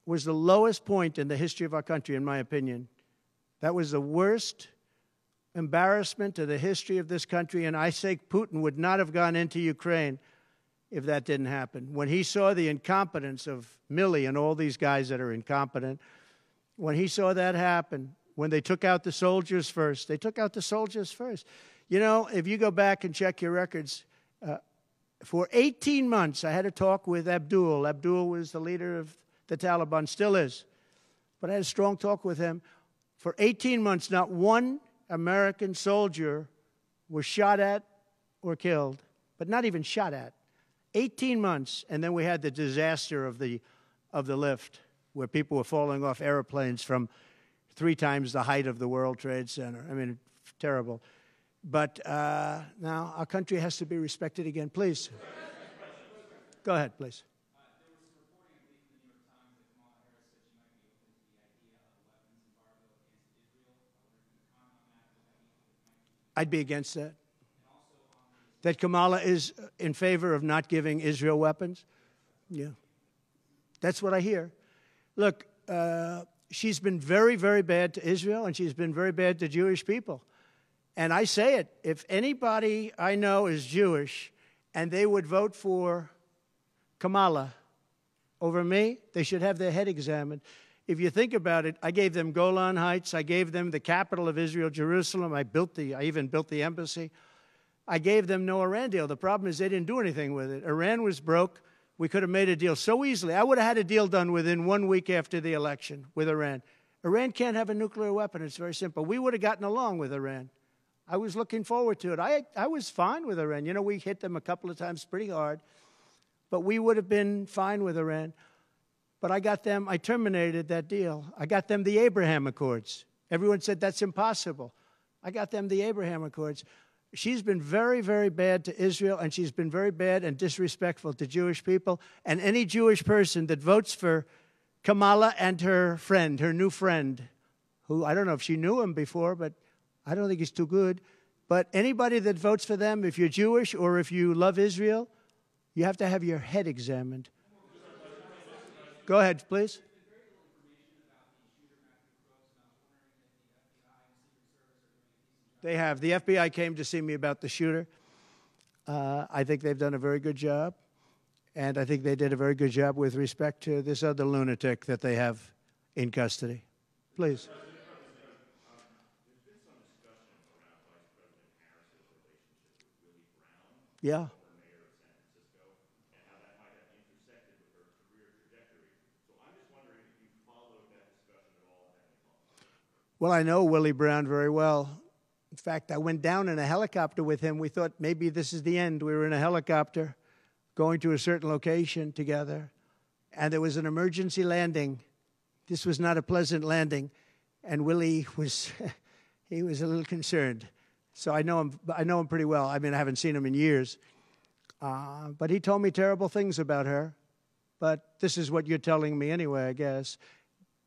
was the lowest point in the history of our country, in my opinion. That was the worst embarrassment to the history of this country, and I say Putin would not have gone into Ukraine if that didn't happen. When he saw the incompetence of Milley and all these guys that are incompetent, when he saw that happen, when they took out the soldiers first, they took out the soldiers first. If you go back and check your records, for 18 months, I had a talk with Abdul. Abdul was the leader of the Taliban, still is. But I had a strong talk with him. For 18 months, not one American soldier was shot at or killed, but not even shot at. 18 months, and then we had the disaster of the lift, where people were falling off airplanes from 3 times the height of the World Trade Center. I mean, terrible. But now our country has to be respected again. Please. Go ahead, please. There was some reporting, I believe, in the New York Times that Kamala Harris said she might be open to the idea of a weapons embargo against Israel. I wonder if you could comment on that. What that means, if it might be. I'd be against that. That Kamala is in favor of not giving Israel weapons? Yeah. That's what I hear. Look, she's been very, very bad to Israel, and she's been very bad to Jewish people. And I say it, if anybody I know is Jewish and they would vote for Kamala over me, they should have their head examined. If you think about it, I gave them Golan Heights. I gave them the capital of Israel, Jerusalem. I even built the embassy. I gave them no Iran deal. The problem is they didn't do anything with it. Iran was broke. We could have made a deal so easily. I would have had a deal done within 1 week after the election with Iran. Iran can't have a nuclear weapon. It's very simple. We would have gotten along with Iran. I was looking forward to it. I was fine with Iran. We hit them a couple of times pretty hard, but we would have been fine with Iran. But I terminated that deal. I got them the Abraham Accords. Everyone said that's impossible. I got them the Abraham Accords. She's been very, very bad to Israel, and she's been very bad and disrespectful to Jewish people. And any Jewish person that votes for Kamala and her friend, her new friend, who I don't know if she knew him before, but I don't think he's too good. But anybody that votes for them, if you're Jewish or if you love Israel, you have to have your head examined. Go ahead, please. They have. The FBI came to see me about the shooter. I think they've done a very good job. And I think they did a very good job with respect to this other lunatic that they have in custody. Please. Yeah. Mayor of San Francisco, and how that might have intersected with her career trajectory. So I'm just wondering if you followed that discussion at all at any point. Well, I know Willie Brown very well. In fact, I went down in a helicopter with him. We thought maybe this is the end. We were in a helicopter going to a certain location together, and there was an emergency landing. This was not a pleasant landing, and Willie was he was a little concerned. So I know him pretty well. I mean, I haven't seen him in years. But he told me terrible things about her. but this is what you're telling me anyway, I guess.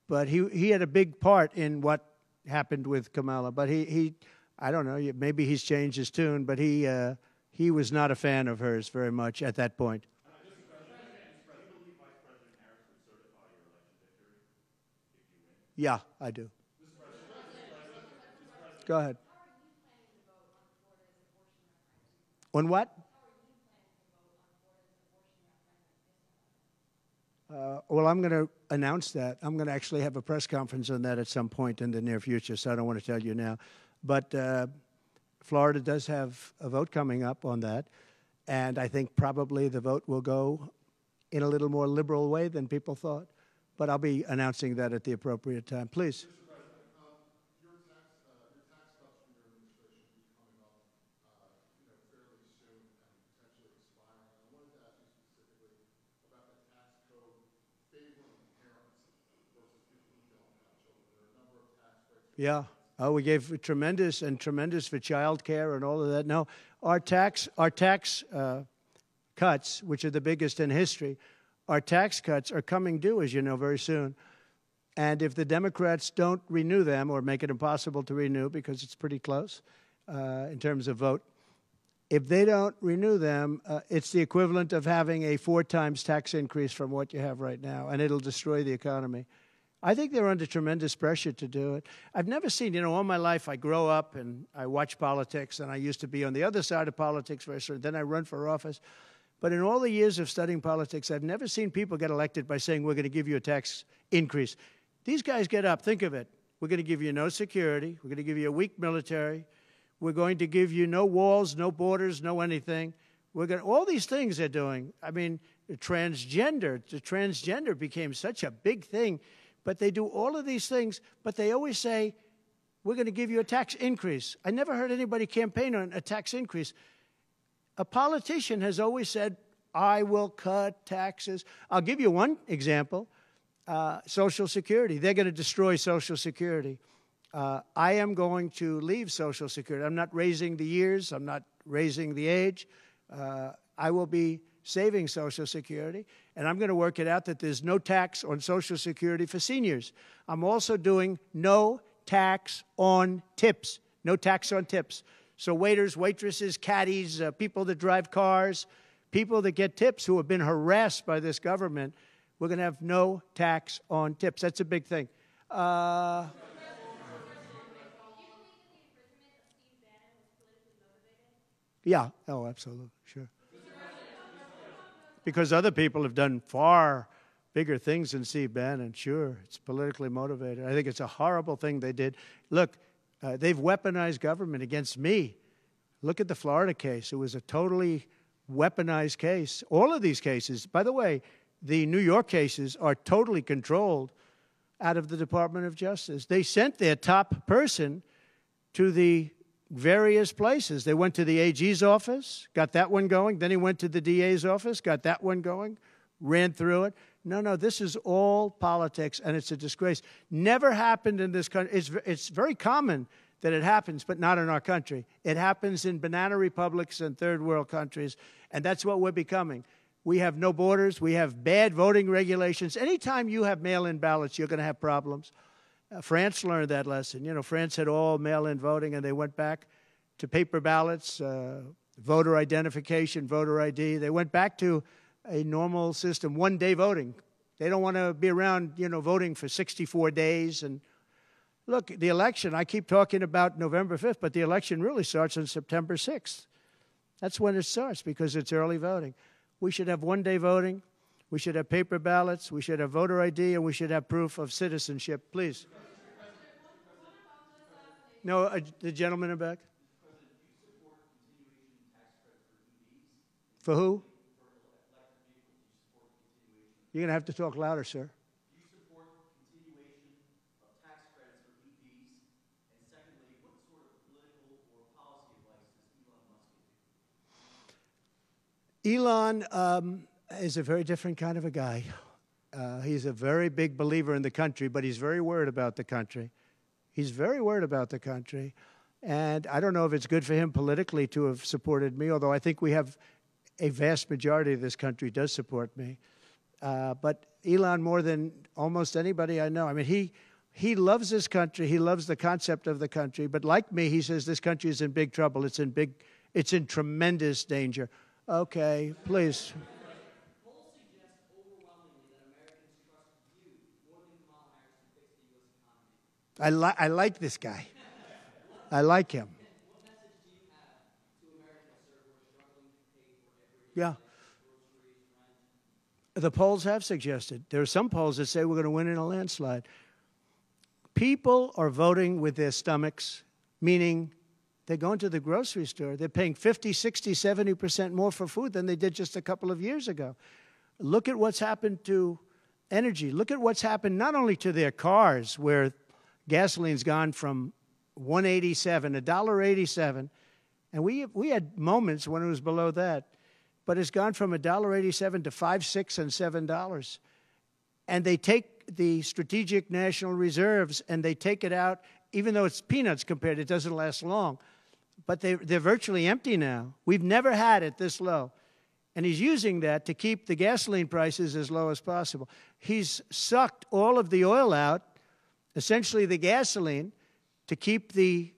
But he had a big part in what happened with Kamala. But I don't know, maybe he's changed his tune, but he was not a fan of hers very much at that point. Do you believe Vice President Harris would certify your election victory if you win? Yeah, I do. Go ahead. How are you planning to vote on Florida's abortion referendum? On what? How are you planning to vote on Florida's abortion referendum this November? Well, I'm going to announce that. I'm going to actually have a press conference on that at some point in the near future, so I don't want to tell you now. But Florida does have a vote coming up on that, and I think probably the vote will go in a little more liberal way than people thought. But I'll be announcing that at the appropriate time. Please. Your tax cuts from your administration will be coming up, fairly soon and potentially expiring. And I wanted to ask you specifically about the tax code favoring parents versus people who don't have children. There are a number of tax breaks. Yeah. Oh, we gave tremendous for child care and all of that. No, our tax cuts, which are the biggest in history, our tax cuts are coming due, as you know, very soon. And if the Democrats don't renew them or make it impossible to renew because it's pretty close in terms of vote, if they don't renew them, it's the equivalent of having a 4 times tax increase from what you have right now, and it'll destroy the economy. I think they're under tremendous pressure to do it. I've never seen, all my life I grow up and I watch politics, and I used to be on the other side of politics, then I run for office. But in all the years of studying politics, I've never seen people get elected by saying, we're going to give you a tax increase. These guys get up, think of it. We're going to give you no security. We're going to give you a weak military. We're going to give you no walls, no borders, no anything. All these things they're doing. I mean, the transgender became such a big thing. But they do all of these things, but they always say, we're going to give you a tax increase. I never heard anybody campaign on a tax increase. A politician has always said, I will cut taxes. I'll give you one example, Social Security. They're going to destroy Social Security. I am going to leave Social Security. I'm not raising the years. I'm not raising the age. I will be saving Social Security, and I'm going to work it out that there's no tax on Social Security for seniors. I'm also doing no tax on tips, no tax on tips. So waiters, waitresses, caddies, people that drive cars, people that get tips who have been harassed by this government, we're going to have no tax on tips. That's a big thing. Yeah, oh, absolutely, sure. Because other people have done far bigger things than Steve Bannon. Sure, it's politically motivated. I think it's a horrible thing they did. Look, they've weaponized government against me. Look at the Florida case. It was a totally weaponized case. All of these cases, by the way, the New York cases are totally controlled out of the Department of Justice. They sent their top person to the various places. They went to the AG's office, got that one going. Then he went to the DA's office, got that one going, ran through it. No, this is all politics, and it's a disgrace. Never happened in this country. It's very common that it happens, but not in our country. It happens in banana republics and third world countries, and that's what we're becoming. We have no borders. We have bad voting regulations. Anytime you have mail-in ballots, you're going to have problems. France learned that lesson. France had all mail-in voting, and they went back to paper ballots, voter identification, voter ID. They went back to a normal system, one-day voting. They don't want to be around, voting for 64 days. And look, the election, I keep talking about November 5th, but the election really starts on September 6th. That's when it starts because it's early voting. We should have one-day voting. We should have paper ballots. We should have voter ID, and we should have proof of citizenship. Please. No, the gentleman in back. For who? You're going to have to talk louder, sir. Do you support continuation of tax credits for EVs? And secondly, what sort of political or policy advice does Elon Musk give you? Elon is a very different kind of a guy. He's a very big believer in the country, but he's very worried about the country. He's very worried about the country. And I don't know if it's good for him politically to have supported me, although I think we have a vast majority of this country does support me. But Elon, more than almost anybody I know, I mean, he loves this country. He loves the concept of the country. But like me, he says this country is in big trouble. It's in tremendous danger. Okay, please. Polls suggest overwhelmingly that Americans trust you more than Kamala Harris to fix the U.S. economy. I like this guy. I like him. What message do you have to Americans, sir, who are struggling to pay for everyday Yeah. groceries, rent? The polls have suggested. There are some polls that say we're going to win in a landslide. People are voting with their stomachs, meaning they're going to the grocery store. They're paying 50, 60, 70% more for food than they did just a couple of years ago. Look at what's happened to energy. Look at what's happened not only to their cars, where gasoline's gone from $1.87, $1.87, and we had moments when it was below that, but it's gone from $1.87 to $5, $6, and $7. And they take the strategic national reserves and they take it out, even though it's peanuts compared, it doesn't last long. But they're virtually empty now. We've never had it this low. And he's using that to keep the gasoline prices as low as possible. He's sucked all of the oil out, essentially the gasoline, to keep the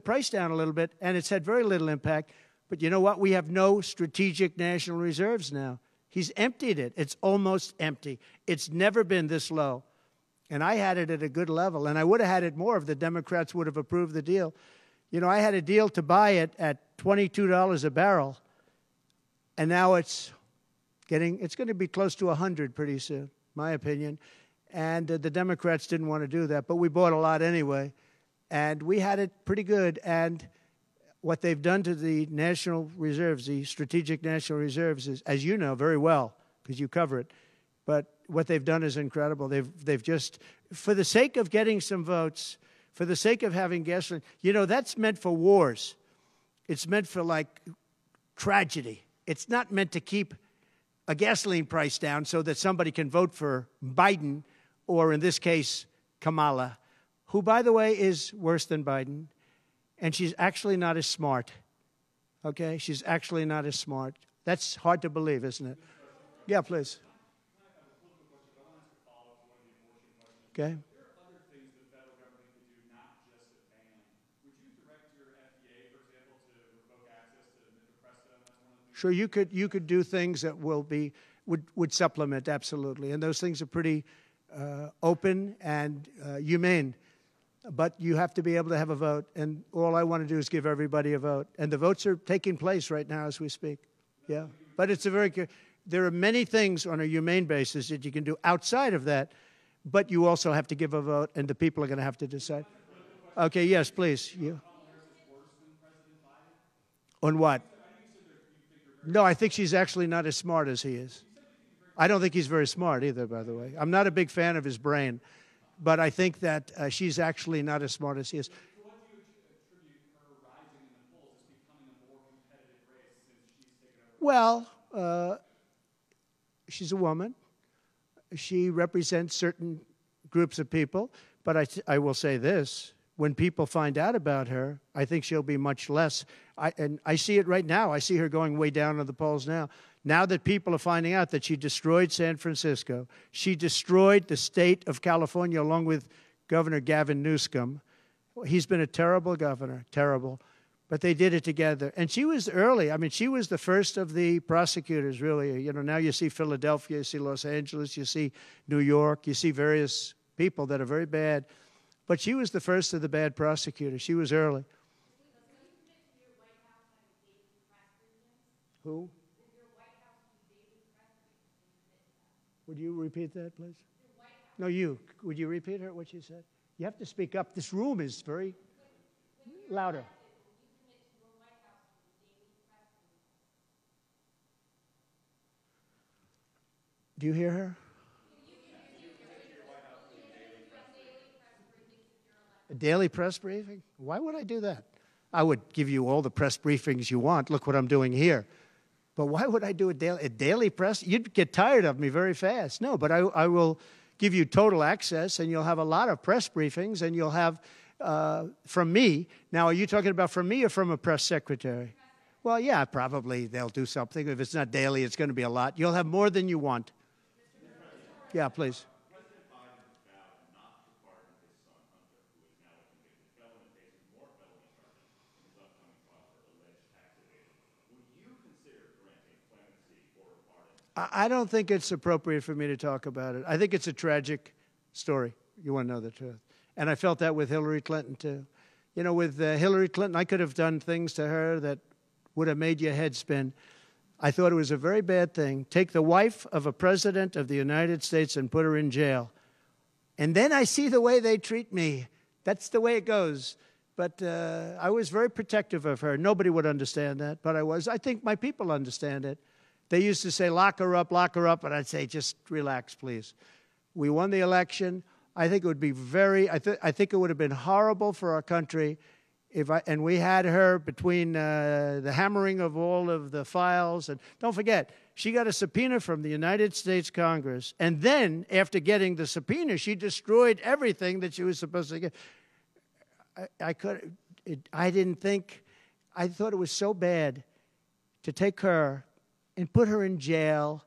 price down a little bit, and it's had very little impact. But you know what? We have no strategic national reserves now. He's emptied it. It's almost empty. It's never been this low. And I had it at a good level, and I would have had it more if the Democrats would have approved the deal. You know, I had a deal to buy it at $22 a barrel, and now it's going to be close to 100 pretty soon, my opinion. And the Democrats didn't want to do that, but we bought a lot anyway. And we had it pretty good. And what they've done to the national reserves, the strategic national reserves, is, as you know very well, because you cover it, but what they've done is incredible. They've just, for the sake of getting some votes, for the sake of having gasoline, you know, that's meant for wars. It's meant for, like, tragedy. It's not meant to keep a gasoline price down so that somebody can vote for Biden, or in this case, Kamala, who, by the way, is worse than Biden. And she's actually not as smart, okay? She's actually not as smart. That's hard to believe, isn't it? Yeah, please. Okay. There are other things the federal government could do, not just a ban. Would you direct your FDA, for example, to revoke access to mifepristone? That's one of the things. Sure, you could do things that would supplement, absolutely. And those things are pretty open and humane. But you have to be able to have a vote, and all I want to do is give everybody a vote. And the votes are taking place right now as we speak. Yeah, but it's there are many things on a humane basis that you can do outside of that, but you also have to give a vote, and the people are going to have to decide. Okay, yes, please. You. On what? No, I think she's actually not as smart as he is. I don't think he's very smart either, by the way. I'm not a big fan of his brain. But I think that she's actually not as smart as he is. So what do you attribute her rising in the polls as becoming a more competitive race since she's taken over? Well, she's a woman. She represents certain groups of people. But I will say this. When people find out about her, I think she'll be much less. And I see it right now. I see her going way down in the polls now. Now that people are finding out that she destroyed San Francisco, she destroyed the state of California along with Governor Gavin Newsom. He's been a terrible governor, terrible. But they did it together. And she was early. I mean, she was the first of the prosecutors, really. You know, now you see Philadelphia, you see Los Angeles, you see New York, you see various people that are very bad. But she was the first of the bad prosecutors. She was early. Who? Would you repeat that, please? No, you. Would you repeat her, what she said? You have to speak up. This room is very louder. Do you hear her? A daily press briefing? Why would I do that? I would give you all the press briefings you want. Look what I'm doing here. But why would I do a daily press? You'd get tired of me very fast. No, but I will give you total access, and you'll have a lot of press briefings, and you'll have from me. Now, are you talking about from me or from a press secretary? Well, yeah, probably they'll do something. If it's not daily, it's going to be a lot. You'll have more than you want. Yeah, please. President Biden vowed not to pardon his son Hunter, who is now a convicted felon and faces more felony charges in his upcoming trial for alleged tax evasion. Would you consider granting clemency or a pardon? I don't think it's appropriate for me to talk about it. I think it's a tragic story. You want to know the truth. And I felt that with Hillary Clinton, too. You know, with Hillary Clinton, I could have done things to her that would have made your head spin. I thought it was a very bad thing. Take the wife of a president of the United States and put her in jail. And then I see the way they treat me. That's the way it goes. But I was very protective of her. Nobody would understand that, but I was. I think my people understand it. They used to say, lock her up, and I'd say, just relax, please. We won the election. I think it would be I think it would have been horrible for our country and we had her between the hammering of all of the files. And don't forget, she got a subpoena from the United States Congress. And then, after getting the subpoena, she destroyed everything that she was supposed to get. I thought it was so bad to take her and put her in jail,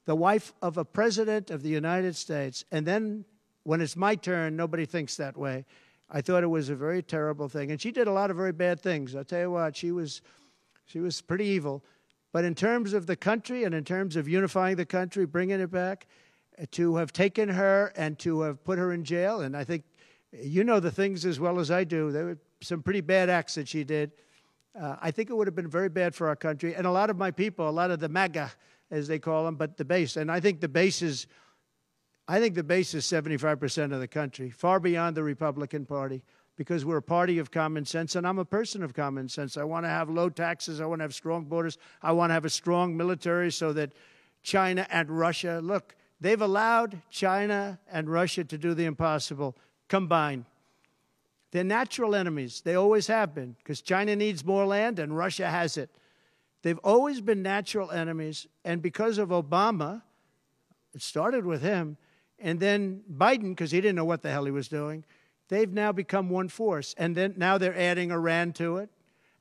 the wife of a president of the United States, and then when it's my turn, nobody thinks that way. I thought it was a very terrible thing. And she did a lot of very bad things. I'll tell you what, she was pretty evil. But in terms of the country and in terms of unifying the country, bringing it back, to have taken her and to have put her in jail, and I think you know the things as well as I do. There were some pretty bad acts that she did. I think it would have been very bad for our country. And a lot of my people, a lot of the MAGA, as they call them, but the base. And I think the base is 75% of the country, far beyond the Republican Party, because we're a party of common sense, and I'm a person of common sense. I want to have low taxes. I want to have strong borders. I want to have a strong military so that China and Russia, look, they've allowed China and Russia to do the impossible combined. They're natural enemies. They always have been, because China needs more land and Russia has it. They've always been natural enemies, and because of Obama, it started with him, and then Biden, because he didn't know what the hell he was doing, they've now become one force. And then now they're adding Iran to it,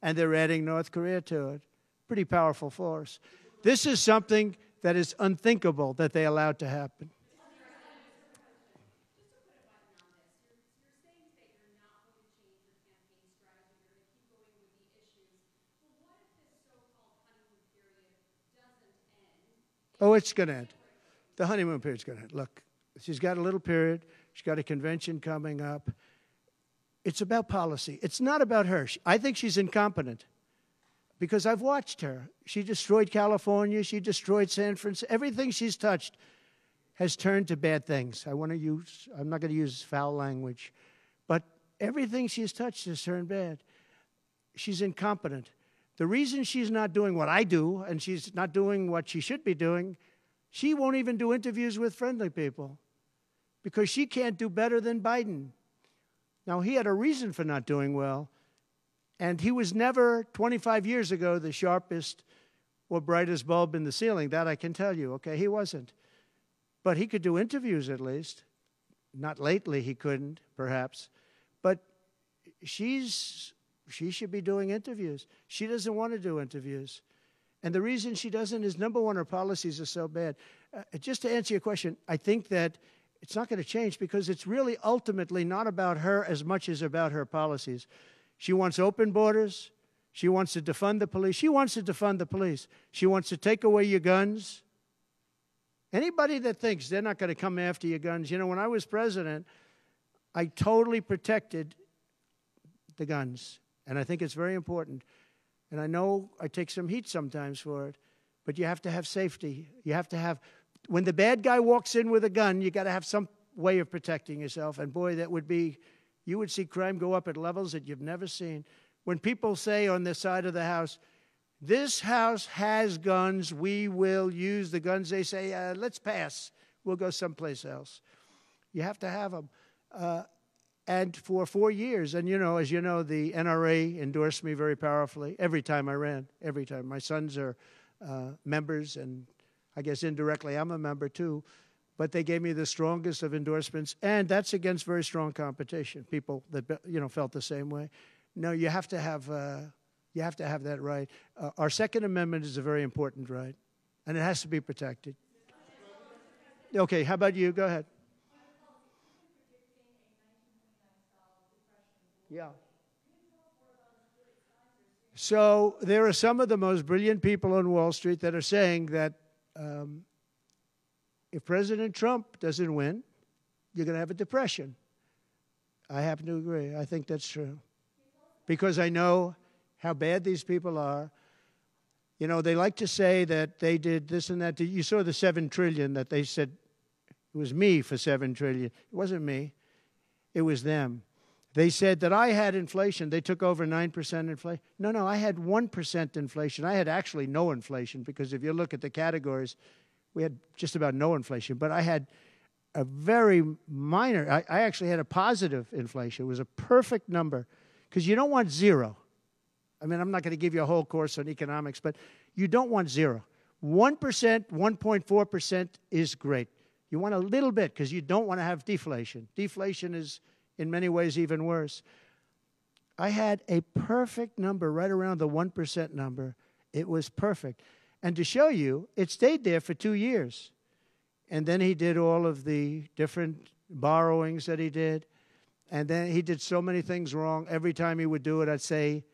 and they're adding North Korea to it. Pretty powerful force. This is something that is unthinkable that they allowed to happen. Oh, it's going to end. The honeymoon period's going to end. Look, she's got a little period. She's got a convention coming up. It's about policy. It's not about her. I think she's incompetent because I've watched her. She destroyed California. She destroyed San Francisco. Everything she's touched has turned to bad things. I'm not going to use foul language, but everything she's touched has turned bad. She's incompetent. The reason she's not doing what I do and she's not doing what she should be doing, she won't even do interviews with friendly people because she can't do better than Biden. Now, he had a reason for not doing well, and he was never, 25 years ago, the sharpest or brightest bulb in the ceiling. That I can tell you, okay? He wasn't. But he could do interviews at least. Not lately, he couldn't, perhaps. But she should be doing interviews. She doesn't want to do interviews. And the reason she doesn't is, number one, her policies are so bad. Just to answer your question, I think that it's not going to change because it's really ultimately not about her as much as about her policies. She wants open borders. She wants to defund the police. She wants to defund the police. She wants to take away your guns. Anybody that thinks they're not going to come after your guns, you know, when I was president, I totally protected the guns. And I think it's very important. And I know I take some heat sometimes for it, but you have to have safety. You have to have, when the bad guy walks in with a gun, you got to have some way of protecting yourself. And boy, that would be, you would see crime go up at levels that you've never seen. When people say on this side of the house, this house has guns, we will use the guns, they say, let's pass. We'll go someplace else. You have to have them. And for 4 years, and you know, as you know, the NRA endorsed me very powerfully every time I ran, every time. My sons are members, and I guess indirectly I'm a member too. But they gave me the strongest of endorsements, and that's against very strong competition. People that felt the same way. No, you have to have that right. Our Second Amendment is a very important right, and it has to be protected. Okay, how about you? Go ahead. Yeah. So there are some of the most brilliant people on Wall Street that are saying that if President Trump doesn't win, you're going to have a depression. I happen to agree. I think that's true. Because I know how bad these people are. You know, they like to say that they did this and that. You saw the $7 trillion that they said it was me for $7 trillion. It wasn't me. It was them. They said that I had inflation. They took over 9% inflation. No, I had 1% inflation. I had actually no inflation because if you look at the categories, we had just about no inflation. But I had a very minor, I actually had a positive inflation. It was a perfect number because you don't want zero. I mean, I'm not going to give you a whole course on economics, but you don't want zero. 1%, 1.4% is great. You want a little bit because you don't want to have deflation. Deflation is, in many ways, even worse. I had a perfect number right around the 1% number. It was perfect. And to show you, it stayed there for 2 years. And then he did all of the different borrowings that he did. And then he did so many things wrong. Every time he would do it, I'd say,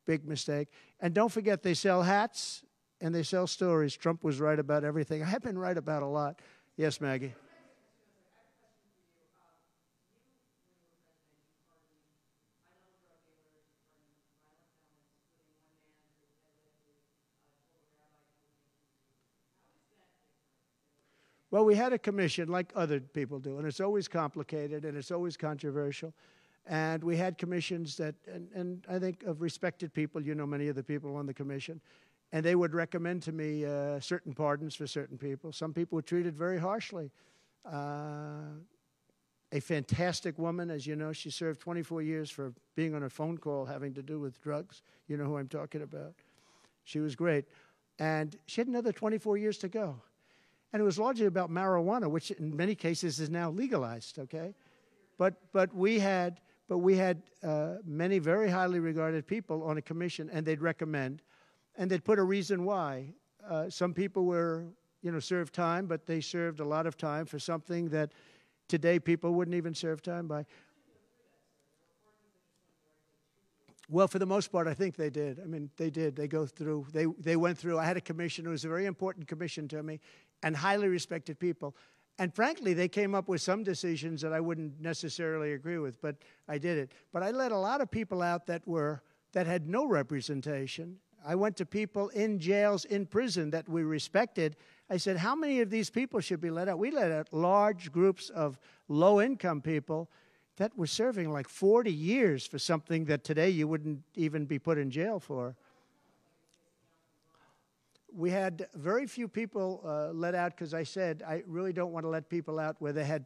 big mistake. And don't forget, they sell hats and they sell stories. Trump was right about everything. I have been right about a lot. Yes, Maggie. Well, we had a commission like other people do, and it's always complicated and it's always controversial. And we had commissions that, and I think of respected people, you know many of the people on the commission, and they would recommend to me certain pardons for certain people. Some people were treated very harshly. A fantastic woman, as you know, she served 24 years for being on a phone call having to do with drugs. You know who I'm talking about. She was great. And she had another 24 years to go. And it was largely about marijuana, which in many cases is now legalized, okay? But we had many very highly regarded people on a commission, and they'd recommend, and they'd put a reason why. Some people were, served time, but they served a lot of time for something that today people wouldn't even serve time by. Well, for the most part, I think they did. I mean, they did. They go through. They went through. I had a commission. It was a very important commission to me, and highly respected people. And frankly, they came up with some decisions that I wouldn't necessarily agree with, but I did it. But I let a lot of people out that had no representation. I went to people in jails, in prison that we respected. I said, how many of these people should be let out? We let out large groups of low-income people that were serving like 40 years for something that today you wouldn't even be put in jail for. We had very few people let out because I said I really don't want to let people out where they had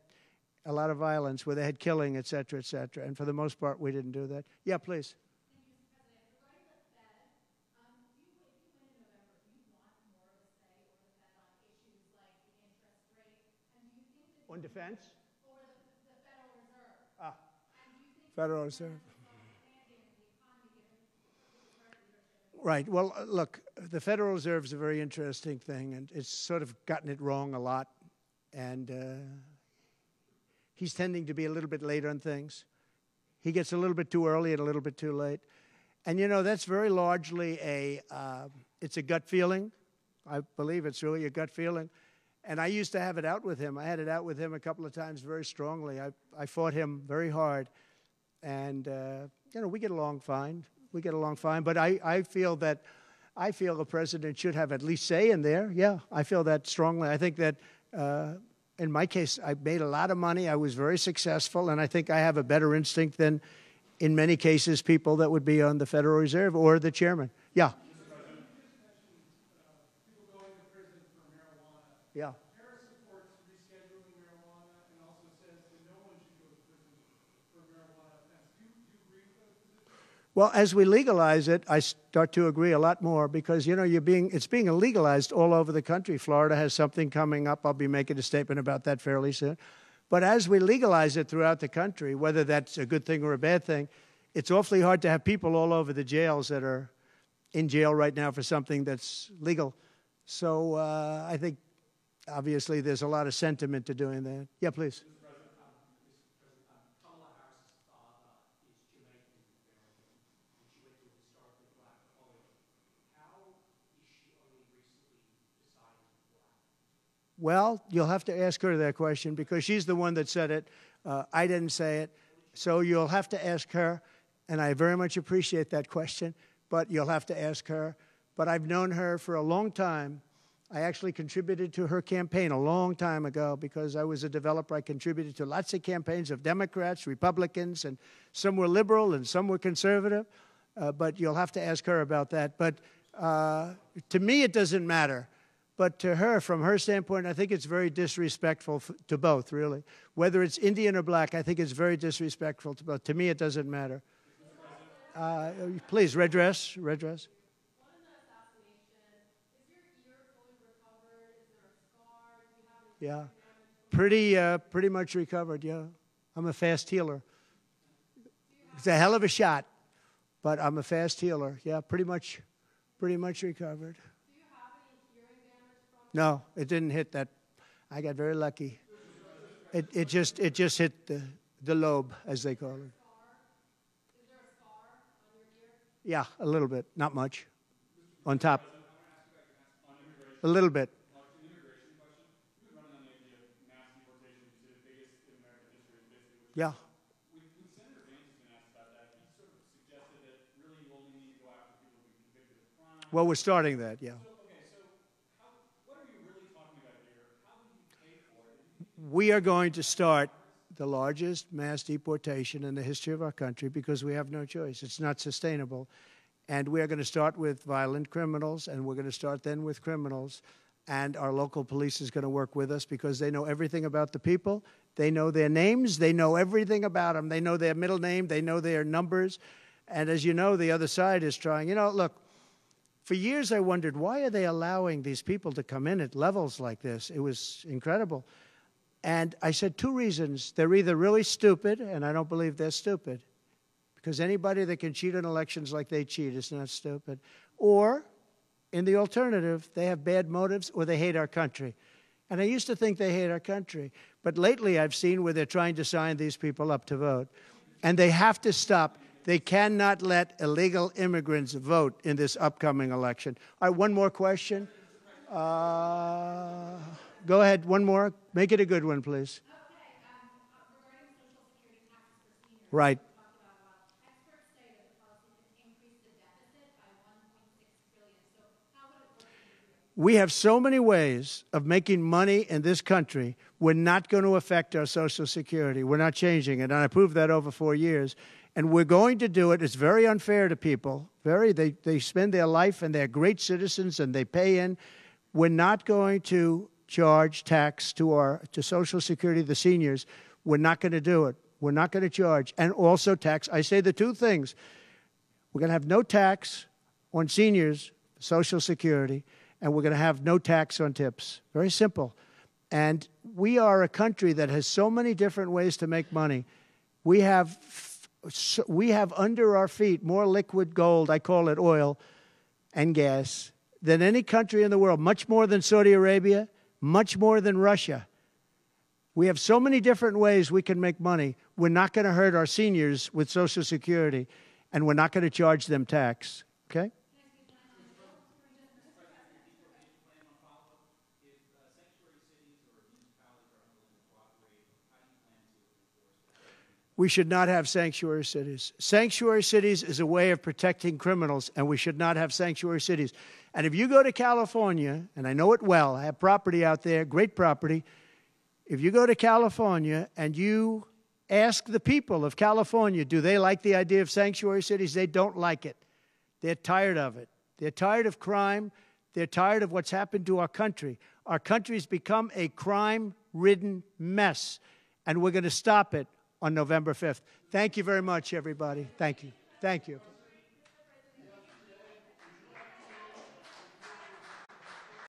a lot of violence, where they had killing, et cetera, et cetera. And for the most part, we didn't do that. Yeah, please. On defense? Or the Federal Reserve. And do you think Federal Reserve. Right. Well, look, the Federal Reserve is a very interesting thing, and it's sort of gotten it wrong a lot. And he's tending to be a little bit late on things. He gets a little bit too early and a little bit too late. And, that's very largely it's a gut feeling. I believe it's really a gut feeling. And I used to have it out with him. I had it out with him a couple of times very strongly. I fought him very hard. And, we get along fine. We get along fine. But I feel a president should have at least say in there. Yeah, I feel that strongly. I think that in my case, I made a lot of money. I was very successful. And I think I have a better instinct than, in many cases, people that would be on the Federal Reserve or the chairman. Yeah. Yeah. Harris supports rescheduling marijuana and also says that no one should go to prison for marijuana offense. Do you agree with those positions? Well, as we legalize it, I start to agree a lot more because, it's being illegalized all over the country. Florida has something coming up. I'll be making a statement about that fairly soon. But as we legalize it throughout the country, whether that's a good thing or a bad thing, it's awfully hard to have people all over the jails that are in jail right now for something that's legal. So I think obviously there's a lot of sentiment to doing that. Yeah, please. Kamala Harris's father is Jamaican American, and she went to a historically black college. How is she only recently deciding to be black? Well, you'll have to ask her that question because she's the one that said it. I didn't say it. So you'll have to ask her, and I very much appreciate that question, but you'll have to ask her. But I've known her for a long time. I actually contributed to her campaign a long time ago because I was a developer. I contributed to lots of campaigns of Democrats, Republicans, and some were liberal and some were conservative. But you'll have to ask her about that. But to me, it doesn't matter. But to her, from her standpoint, I think it's very disrespectful to both, really. Whether it's Indian or black, I think it's very disrespectful to both. To me, it doesn't matter. Please, red dress, red dress. One in the assassination, is your ear fully recovered? Is there a scar? Do you have any Yeah, damage? pretty much recovered, yeah. I'm a fast healer. It's a hell of a shot, but I'm a fast healer. Yeah, pretty much recovered. Do you have any hearing damage from No, it didn't hit that. I got very lucky. It just hit the lobe, as they call it. Is there a scar on your ear? Yeah, a little bit, not much. On top, a little bit. An immigration question. We've been running on the idea of mass deportation. You say the biggest in American history is basically what Yeah. When Senator Vance has been asked about that, he sort of suggested that really you only need to go after people who've been convicted of crime. Well, we're starting that, yeah. What are we really talking about here? How will you pay for it? We are going to start the largest mass deportation in the history of our country because we have no choice. It's not sustainable. And we are going to start with violent criminals, and we're going to start then with criminals. And our local police is going to work with us because they know everything about the people. They know their names. They know everything about them. They know their middle name. They know their numbers. And as you know, the other side is trying. You know, look, for years I wondered, why are they allowing these people to come in at levels like this? It was incredible. And I said two reasons. They're either really stupid, and I don't believe they're stupid, because anybody that can cheat on elections like they cheat is not stupid. Or, in the alternative, they have bad motives or they hate our country. And I used to think they hate our country. But lately I've seen where they're trying to sign these people up to vote. And they have to stop. They cannot let illegal immigrants vote in this upcoming election. All right, one more question. Go ahead, one more. Make it a good one, please. Okay, regarding Social Security taxes for seniors. Right. We talked about a lot. Experts say that the policy could increase the deficit by $1.6 trillion. So how would it work in your view? We have so many ways of making money in this country. We're not going to affect our Social Security. We're not changing it. And I proved that over 4 years. And we're going to do it. It's very unfair to people. They spend their life and they're great citizens and they pay in. We're not going to charge tax to Social Security, the seniors. We're not going to do it. We're not going to charge. And also tax. I say the two things. We're going to have no tax on seniors, Social Security, and we're going to have no tax on tips. Very simple. And we are a country that has so many different ways to make money. We have under our feet more liquid gold, I call it oil, and gas, than any country in the world, much more than Saudi Arabia, much more than Russia. We have so many different ways we can make money. We're not going to hurt our seniors with Social Security, and we're not going to charge them tax. Okay? We should not have sanctuary cities. Sanctuary cities is a way of protecting criminals, and we should not have sanctuary cities. And if you go to California, and I know it well, I have property out there, great property. If you go to California and you ask the people of California, do they like the idea of sanctuary cities? They don't like it. They're tired of it. They're tired of crime. They're tired of what's happened to our country. Our country's become a crime-ridden mess, and we're going to stop it on November 5th. Thank you very much, everybody. Thank you. Thank you.